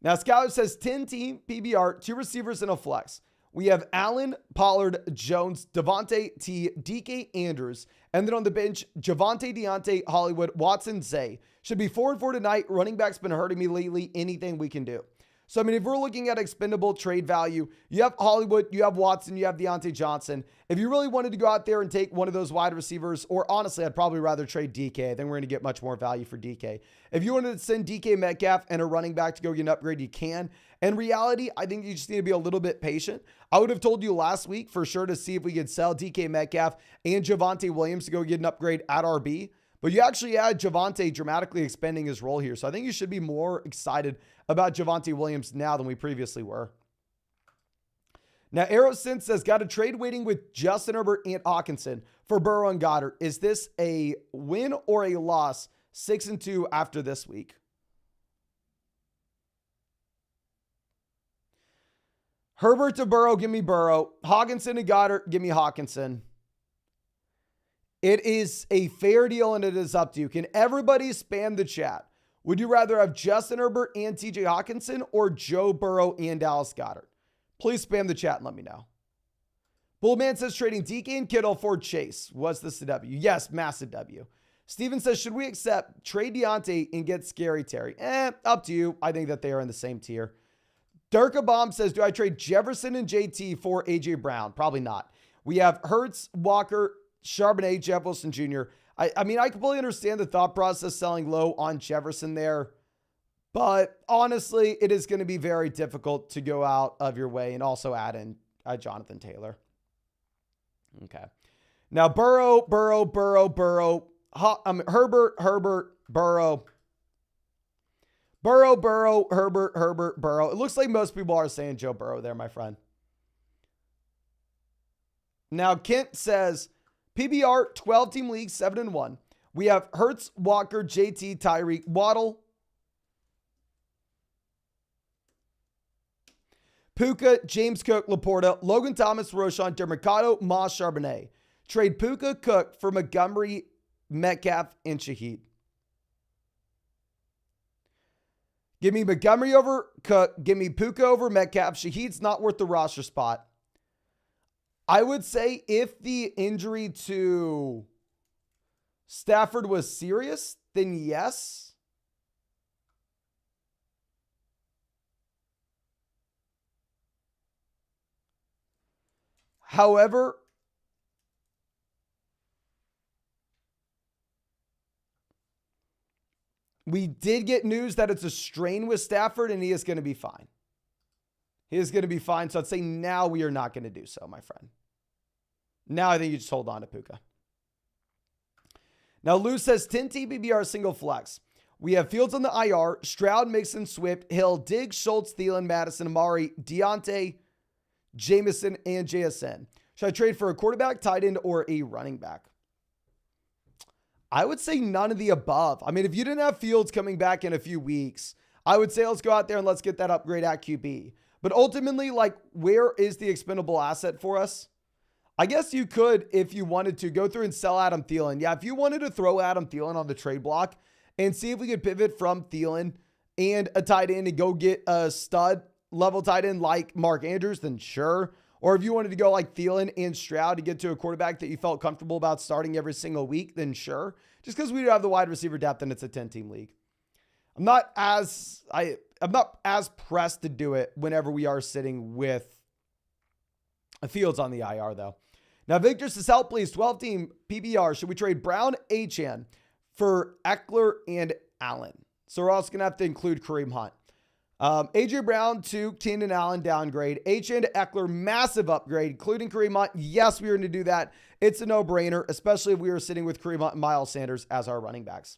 Now, Skyler says 10-team PBR, 2 receivers and a flex. We have Allen, Pollard, Jones, Devontae T, DK Andrews, and then on the bench, Javonte, Deontay, Hollywood, Watson, Zay. Should be 4-4 tonight. Running back's been hurting me lately. Anything we can do. So, I mean, if we're looking at expendable trade value, you have Hollywood, you have Watson, you have Deontay Johnson. If you really wanted to go out there and take one of those wide receivers, or honestly, I'd probably rather trade DK. I think we're going to get much more value for DK. If you wanted to send DK Metcalf and a running back to go get an upgrade, you can. In reality, I think you just need to be a little bit patient. I would have told you last week for sure to see if we could sell DK Metcalf and Javonte Williams to go get an upgrade at RB. But you actually had Javonte dramatically expanding his role here. So I think you should be more excited about Javonte Williams now than we previously were. Now, AeroSense says, got a trade waiting with Justin Herbert and Hawkinson for Burrow and Goddard. Is this a win or a loss? 6-2 after this week. Herbert to Burrow, give me Burrow. Hawkinson to Goddard, give me Hawkinson. It is a fair deal and it is up to you. Can everybody spam the chat? Would you rather have Justin Herbert and TJ Hawkinson or Joe Burrow and Dallas Goedert? Please spam the chat and let me know. Bullman says trading DK and Kittle for Chase. Was this a W? Yes, massive W. Steven says, should we accept trade Deontay and get Scary Terry? Up to you. I think that they are in the same tier. Durka Bomb says, do I trade Jefferson and JT for AJ Brown? Probably not. We have Hurts, Walker, Charbonnet, Jeff Wilson Jr. I mean, I completely understand the thought process selling low on Jefferson there, but honestly, it is going to be very difficult to go out of your way and also add in Jonathan Taylor. Okay. Now, Herbert, Burrow. Herbert, Burrow. It looks like most people are saying Joe Burrow there, my friend. Now, Kent says, PBR 12-team league, 7-1. We have Hurts, Walker, JT, Tyreek, Waddle, Puka, James Cook, Laporta, Logan Thomas, Roschon, Dermicado, Moss, Charbonnet. Trade Puka, Cook for Montgomery, Metcalf, and Shaheed. Give me Montgomery over Cook. Give me Puka over Metcalf. Shaheed's not worth the roster spot. I would say if the injury to Stafford was serious, then yes. However, we did get news that it's a strain with Stafford and he is going to be fine. He is going to be fine. So I'd say now we are not going to do so, my friend. Now I think you just hold on to Puka. Now Lou says 10 TBBR single flex. We have Fields on the IR, Stroud, Mixon, Swift, Hill, Diggs, Schultz, Thielen, Madison, Amari, Deontay, Jameson, and JSN. Should I trade for a quarterback, tight end, or a running back? I would say none of the above. I mean, if you didn't have Fields coming back in a few weeks, I would say let's go out there and let's get that upgrade at QB. But ultimately, like, where is the expendable asset for us? I guess you could, if you wanted to, go through and sell Adam Thielen. Yeah, if you wanted to throw Adam Thielen on the trade block and see if we could pivot from Thielen and a tight end and go get a stud level tight end like Mark Andrews, then sure. Or if you wanted to go like Thielen and Stroud to get to a quarterback that you felt comfortable about starting every single week, then sure. Just because we do have the wide receiver depth and it's a 10-team league. I'm not as pressed to do it whenever we are sitting with Fields on the IR though. Now Victor says, help please, 12-team PBR. Should we trade Brown, Achane for Eckler and Allen? So we're also going to have to include Kareem Hunt. AJ Brown to Keenan Allen downgrade. Achane to Eckler, massive upgrade, including Kareem Hunt. Yes, we are going to do that. It's a no-brainer, especially if we are sitting with Kareem Hunt and Miles Sanders as our running backs.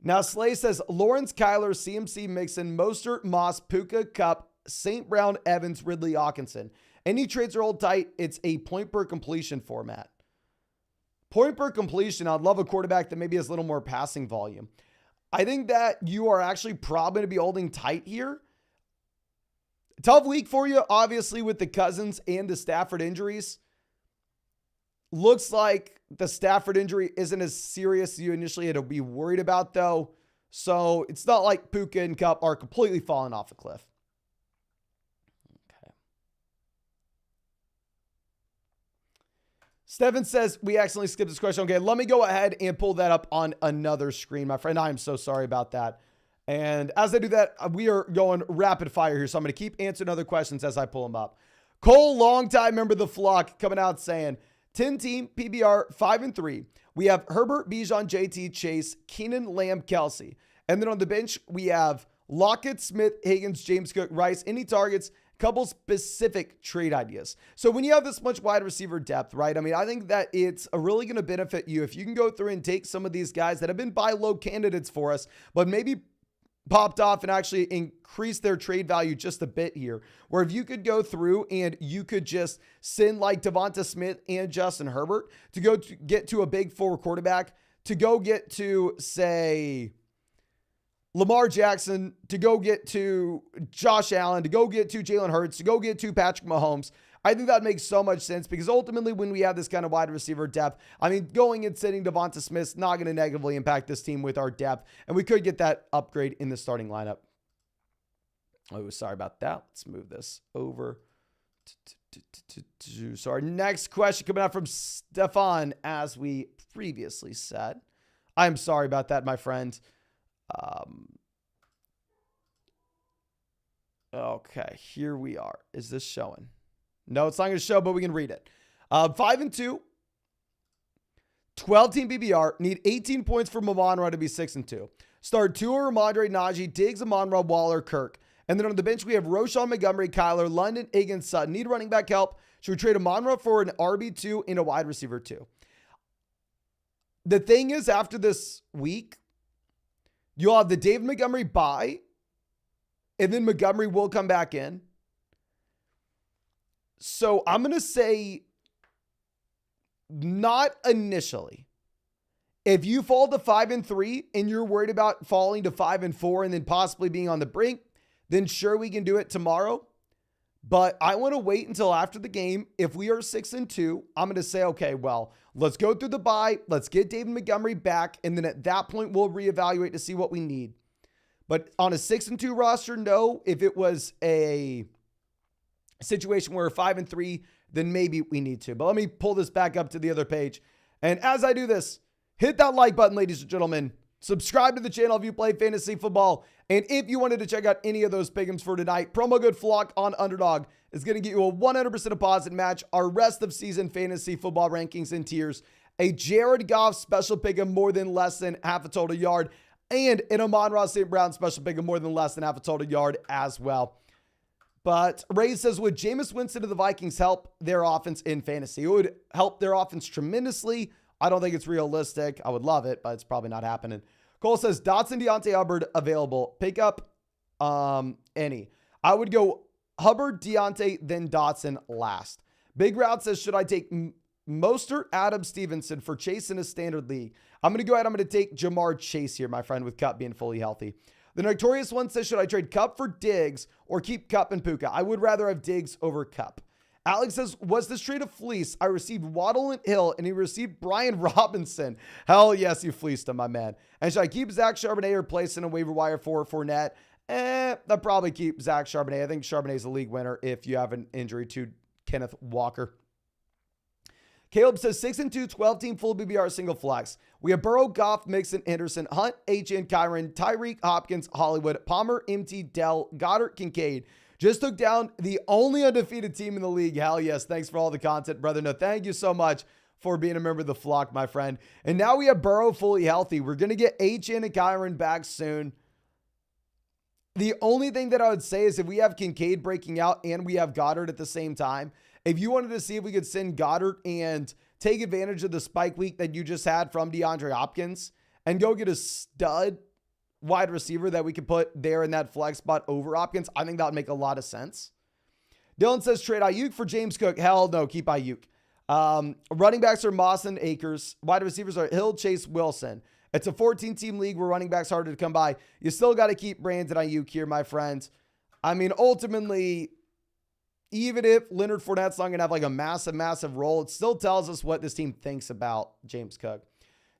Now Slay says, Lawrence, Kyler, CMC, Mixon, Mostert, Moss, Puka, Kupp, St. Brown, Evans, Ridley, Hawkinson. Any trades are hold tight. It's a point per completion format. Point per completion, I'd love a quarterback that maybe has a little more passing volume. I think that you are actually probably going to be holding tight here. Tough week for you, obviously, with the Cousins and the Stafford injuries. Looks like the Stafford injury isn't as serious as you initially had to be worried about, though. So it's not like Puka and Kupp are completely falling off a cliff. Okay. Steven says we accidentally skipped this question. Okay, let me go ahead and pull that up on another screen, my friend. I am so sorry about that. And as I do that, we are going rapid fire here. So I'm going to keep answering other questions as I pull them up. Cole, longtime member of the flock, coming out saying 10-team PBR 5-3. We have Herbert, Bijan, JT, Chase, Keenan, Lamb, Kelsey. And then on the bench, we have Lockett, Smith, Higgins, James Cook, Rice. Any targets? Couple specific trade ideas. So when you have this much wide receiver depth, right? I mean, I think that it's really going to benefit you if you can go through and take some of these guys that have been buy low candidates for us, but maybe popped off and actually increase their trade value just a bit here. Where if you could go through and you could just send like Devonta Smith and Justin Herbert to go to get to a big 4 quarterback, to go get to, say, Lamar Jackson, to go get to Josh Allen, to go get to Jalen Hurts, to go get to Patrick Mahomes. I think that makes so much sense because ultimately when we have this kind of wide receiver depth, I mean, going and sitting Devonta Smith's not going to negatively impact this team with our depth, and we could get that upgrade in the starting lineup. Oh, sorry about that. Let's move this over. So our next question coming out from Stefan, as we previously said. I'm sorry about that, my friend. Okay, here we are. Is this showing? No, it's not going to show, but we can read it. 5-2, 12-team PBR. Need 18 points for Amon-Ra to be 6-2. Start Tua, Ramondre, Najee, Diggs, Amon-Ra, Waller, Kirk. And then on the bench, we have Roshan, Montgomery, Kyler, London, Higgins, Sutton. Need running back help. Should we trade Amon-Ra for an RB2 and a wide receiver 2? The thing is, after this week, you'll have the David Montgomery bye, and then Montgomery will come back in. So I'm going to say not initially. If you fall to 5-3 and you're worried about falling to 5-4 and then possibly being on the brink, then sure, we can do it tomorrow. But I want to wait until after the game. If we are 6-2, I'm going to say, okay, well, let's go through the bye. Let's get David Montgomery back. And then at that point, we'll reevaluate to see what we need. But on a 6-2 roster, no. If it was a situation where we're 5-3, then maybe we need to. But let me pull this back up to the other page. And as I do this, hit that like button, ladies and gentlemen. Subscribe to the channel if you play fantasy football. And if you wanted to check out any of those pick'ems for tonight, promo code FLOCK on Underdog is going to get you a 100% deposit match, our rest of season fantasy football rankings and tiers, a Jared Goff special pick'em more than less than half a total yard, and an Amon-Ra St. Brown special pick'em more than less than half a total yard as well. But Ray says, would Jameis Winston of the Vikings help their offense in fantasy? It would help their offense tremendously. I don't think it's realistic. I would love it, but it's probably not happening. Cole says, Dotson, Deontay Hubbard available. Pick up any. I would go Hubbard, Deontay, then Dotson last. Big Route says, should I take Mostert, Adam Stevenson for Chase in a standard league? I'm going to go ahead. I'm going to take Jamar Chase here, my friend, with Kupp being fully healthy. The Notorious One says, should I trade Kupp for Diggs or keep Kupp and Puka? I would rather have Diggs over Kupp. Alex says, was this trade a fleece? I received Waddle and Hill, and he received Brian Robinson. Hell yes, you fleeced him, my man. And should I keep Zach Charbonnet or place in a waiver wire for Fournette? I'll probably keep Zach Charbonnet. I think Charbonnet's a league winner if you have an injury to Kenneth Walker. Caleb says 6-2, 12-team full BBR single flex. We have Burrow, Goff, Mixon, Henderson, Hunt, HN, Kyron, Tyreek, Hopkins, Hollywood, Palmer, MT, Dell, Goddard, Kincaid. Just took down the only undefeated team in the league. Hell yes. Thanks for all the content, brother. No, thank you so much for being a member of the flock, my friend. And now we have Burrow fully healthy. We're going to get HN and Kyron back soon. The only thing that I would say is if we have Kincaid breaking out and we have Goddard at the same time, if you wanted to see if we could send Goddard and take advantage of the spike week that you just had from DeAndre Hopkins and go get a stud wide receiver that we could put there in that flex spot over Hopkins, I think that would make a lot of sense. Dylan says trade Ayuk for James Cook. Hell no, keep Ayuk. Running backs are Moss and Akers. Wide receivers are Hill, Chase, Wilson. It's a 14-team league where running backs are harder to come by. You still got to keep Brandon Ayuk here, my friends. I mean, ultimately, even if Leonard Fournette's not going to have like a massive role, it still tells us what this team thinks about James Cook.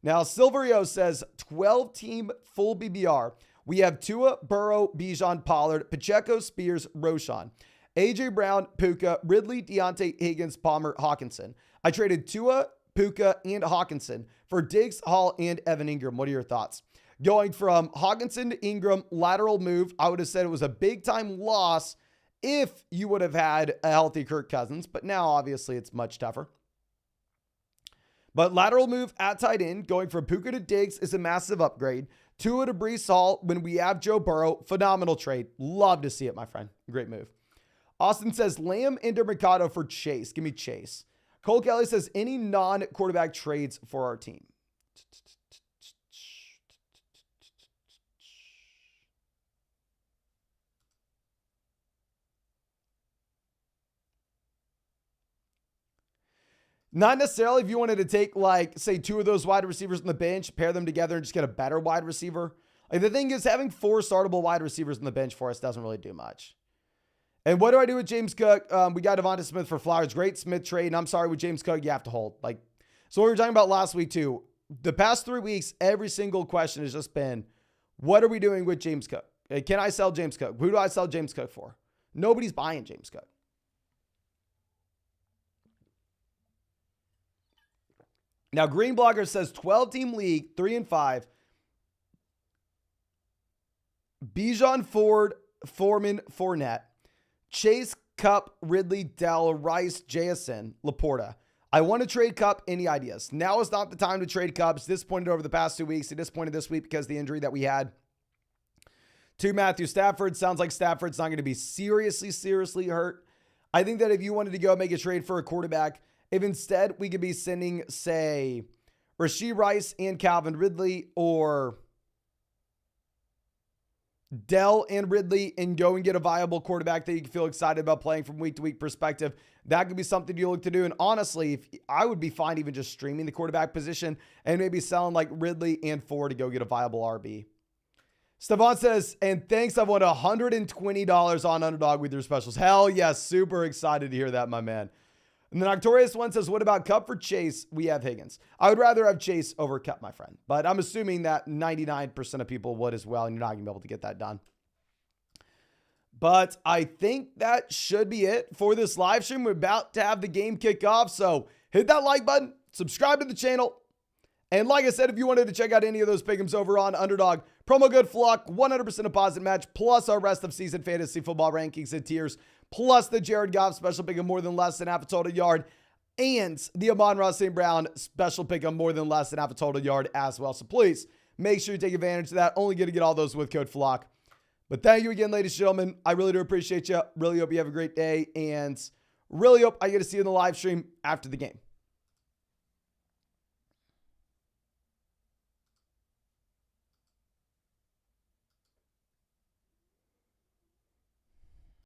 Now, Silverio says 12-team full BBR. We have Tua, Burrow, Bijan, Pollard, Pacheco, Spears, Roschon, A.J. Brown, Puka, Ridley, Deontay, Higgins, Palmer, Hawkinson. I traded Tua, Puka, and Hawkinson for Diggs, Hall, and Evan Ingram. What are your thoughts? Going from Hawkinson to Ingram, lateral move, I would have said it was a big-time loss if you would have had a healthy Kirk Cousins, but now obviously it's much tougher. But lateral move at tight end, going from Puka to Diggs is a massive upgrade. Tua to Breece Hall when we have Joe Burrow. Phenomenal trade. Love to see it, my friend. Great move. Austin says Lamb and Mercado for Chase. Give me Chase. Cole Kelly says any non-quarterback trades for our team. Not necessarily if you wanted to take, like, say, two of those wide receivers on the bench, pair them together, and just get a better wide receiver. Like, the thing is, having 4 startable wide receivers on the bench for us doesn't really do much. And what do I do with James Cook? We got Devonta Smith for Flowers. Great Smith trade. And I'm sorry, with James Cook, you have to hold. Like, so what we were talking about last week, too. The past 3 weeks, every single question has just been, what are we doing with James Cook? Can I sell James Cook? Who do I sell James Cook for? Nobody's buying James Cook. Now, Green Blogger says 12-team league, 3-5. Bijan, Ford, Foreman, Fournette, Chase, Cup, Ridley, Dell, Rice, JSN, Laporta. I want to trade Cup. Any ideas? Now is not the time to trade Cups. Disappointed over the past 2 weeks. Disappointed this week because of the injury that we had to Matthew Stafford. Sounds like Stafford's not going to be seriously hurt. I think that if you wanted to go make a trade for a quarterback, if instead we could be sending, say, Rashee Rice and Calvin Ridley, or Dell and Ridley, and go and get a viable quarterback that you can feel excited about playing from week to week perspective, that could be something you look to do. And honestly, if I would be fine even just streaming the quarterback position and maybe selling like Ridley and Ford to go get a viable RB. Stevan says, and thanks, I've won $120 on Underdog with your specials. Hell yes, super excited to hear that, my man. And the Noctorious one says, what about Cup for Chase? We have Higgins. I would rather have Chase over Cup, my friend. But I'm assuming that 99% of people would as well, and you're not going to be able to get that done. But I think that should be it for this live stream. We're about to have the game kick off. So hit that like button, subscribe to the channel. And like I said, if you wanted to check out any of those pick'ems over on Underdog, promo code FLOCK, 100% deposit match, plus our rest of season fantasy football rankings and tiers, plus the Jared Goff special pick of more than less than half a total yard, and the Amon-Ra St. Brown special pick of more than less than half a total yard as well. So please make sure you take advantage of that. Only going to get all those with code FLOCK. But thank you again, ladies and gentlemen. I really do appreciate you. Really hope you have a great day, and really hope I get to see you in the live stream after the game.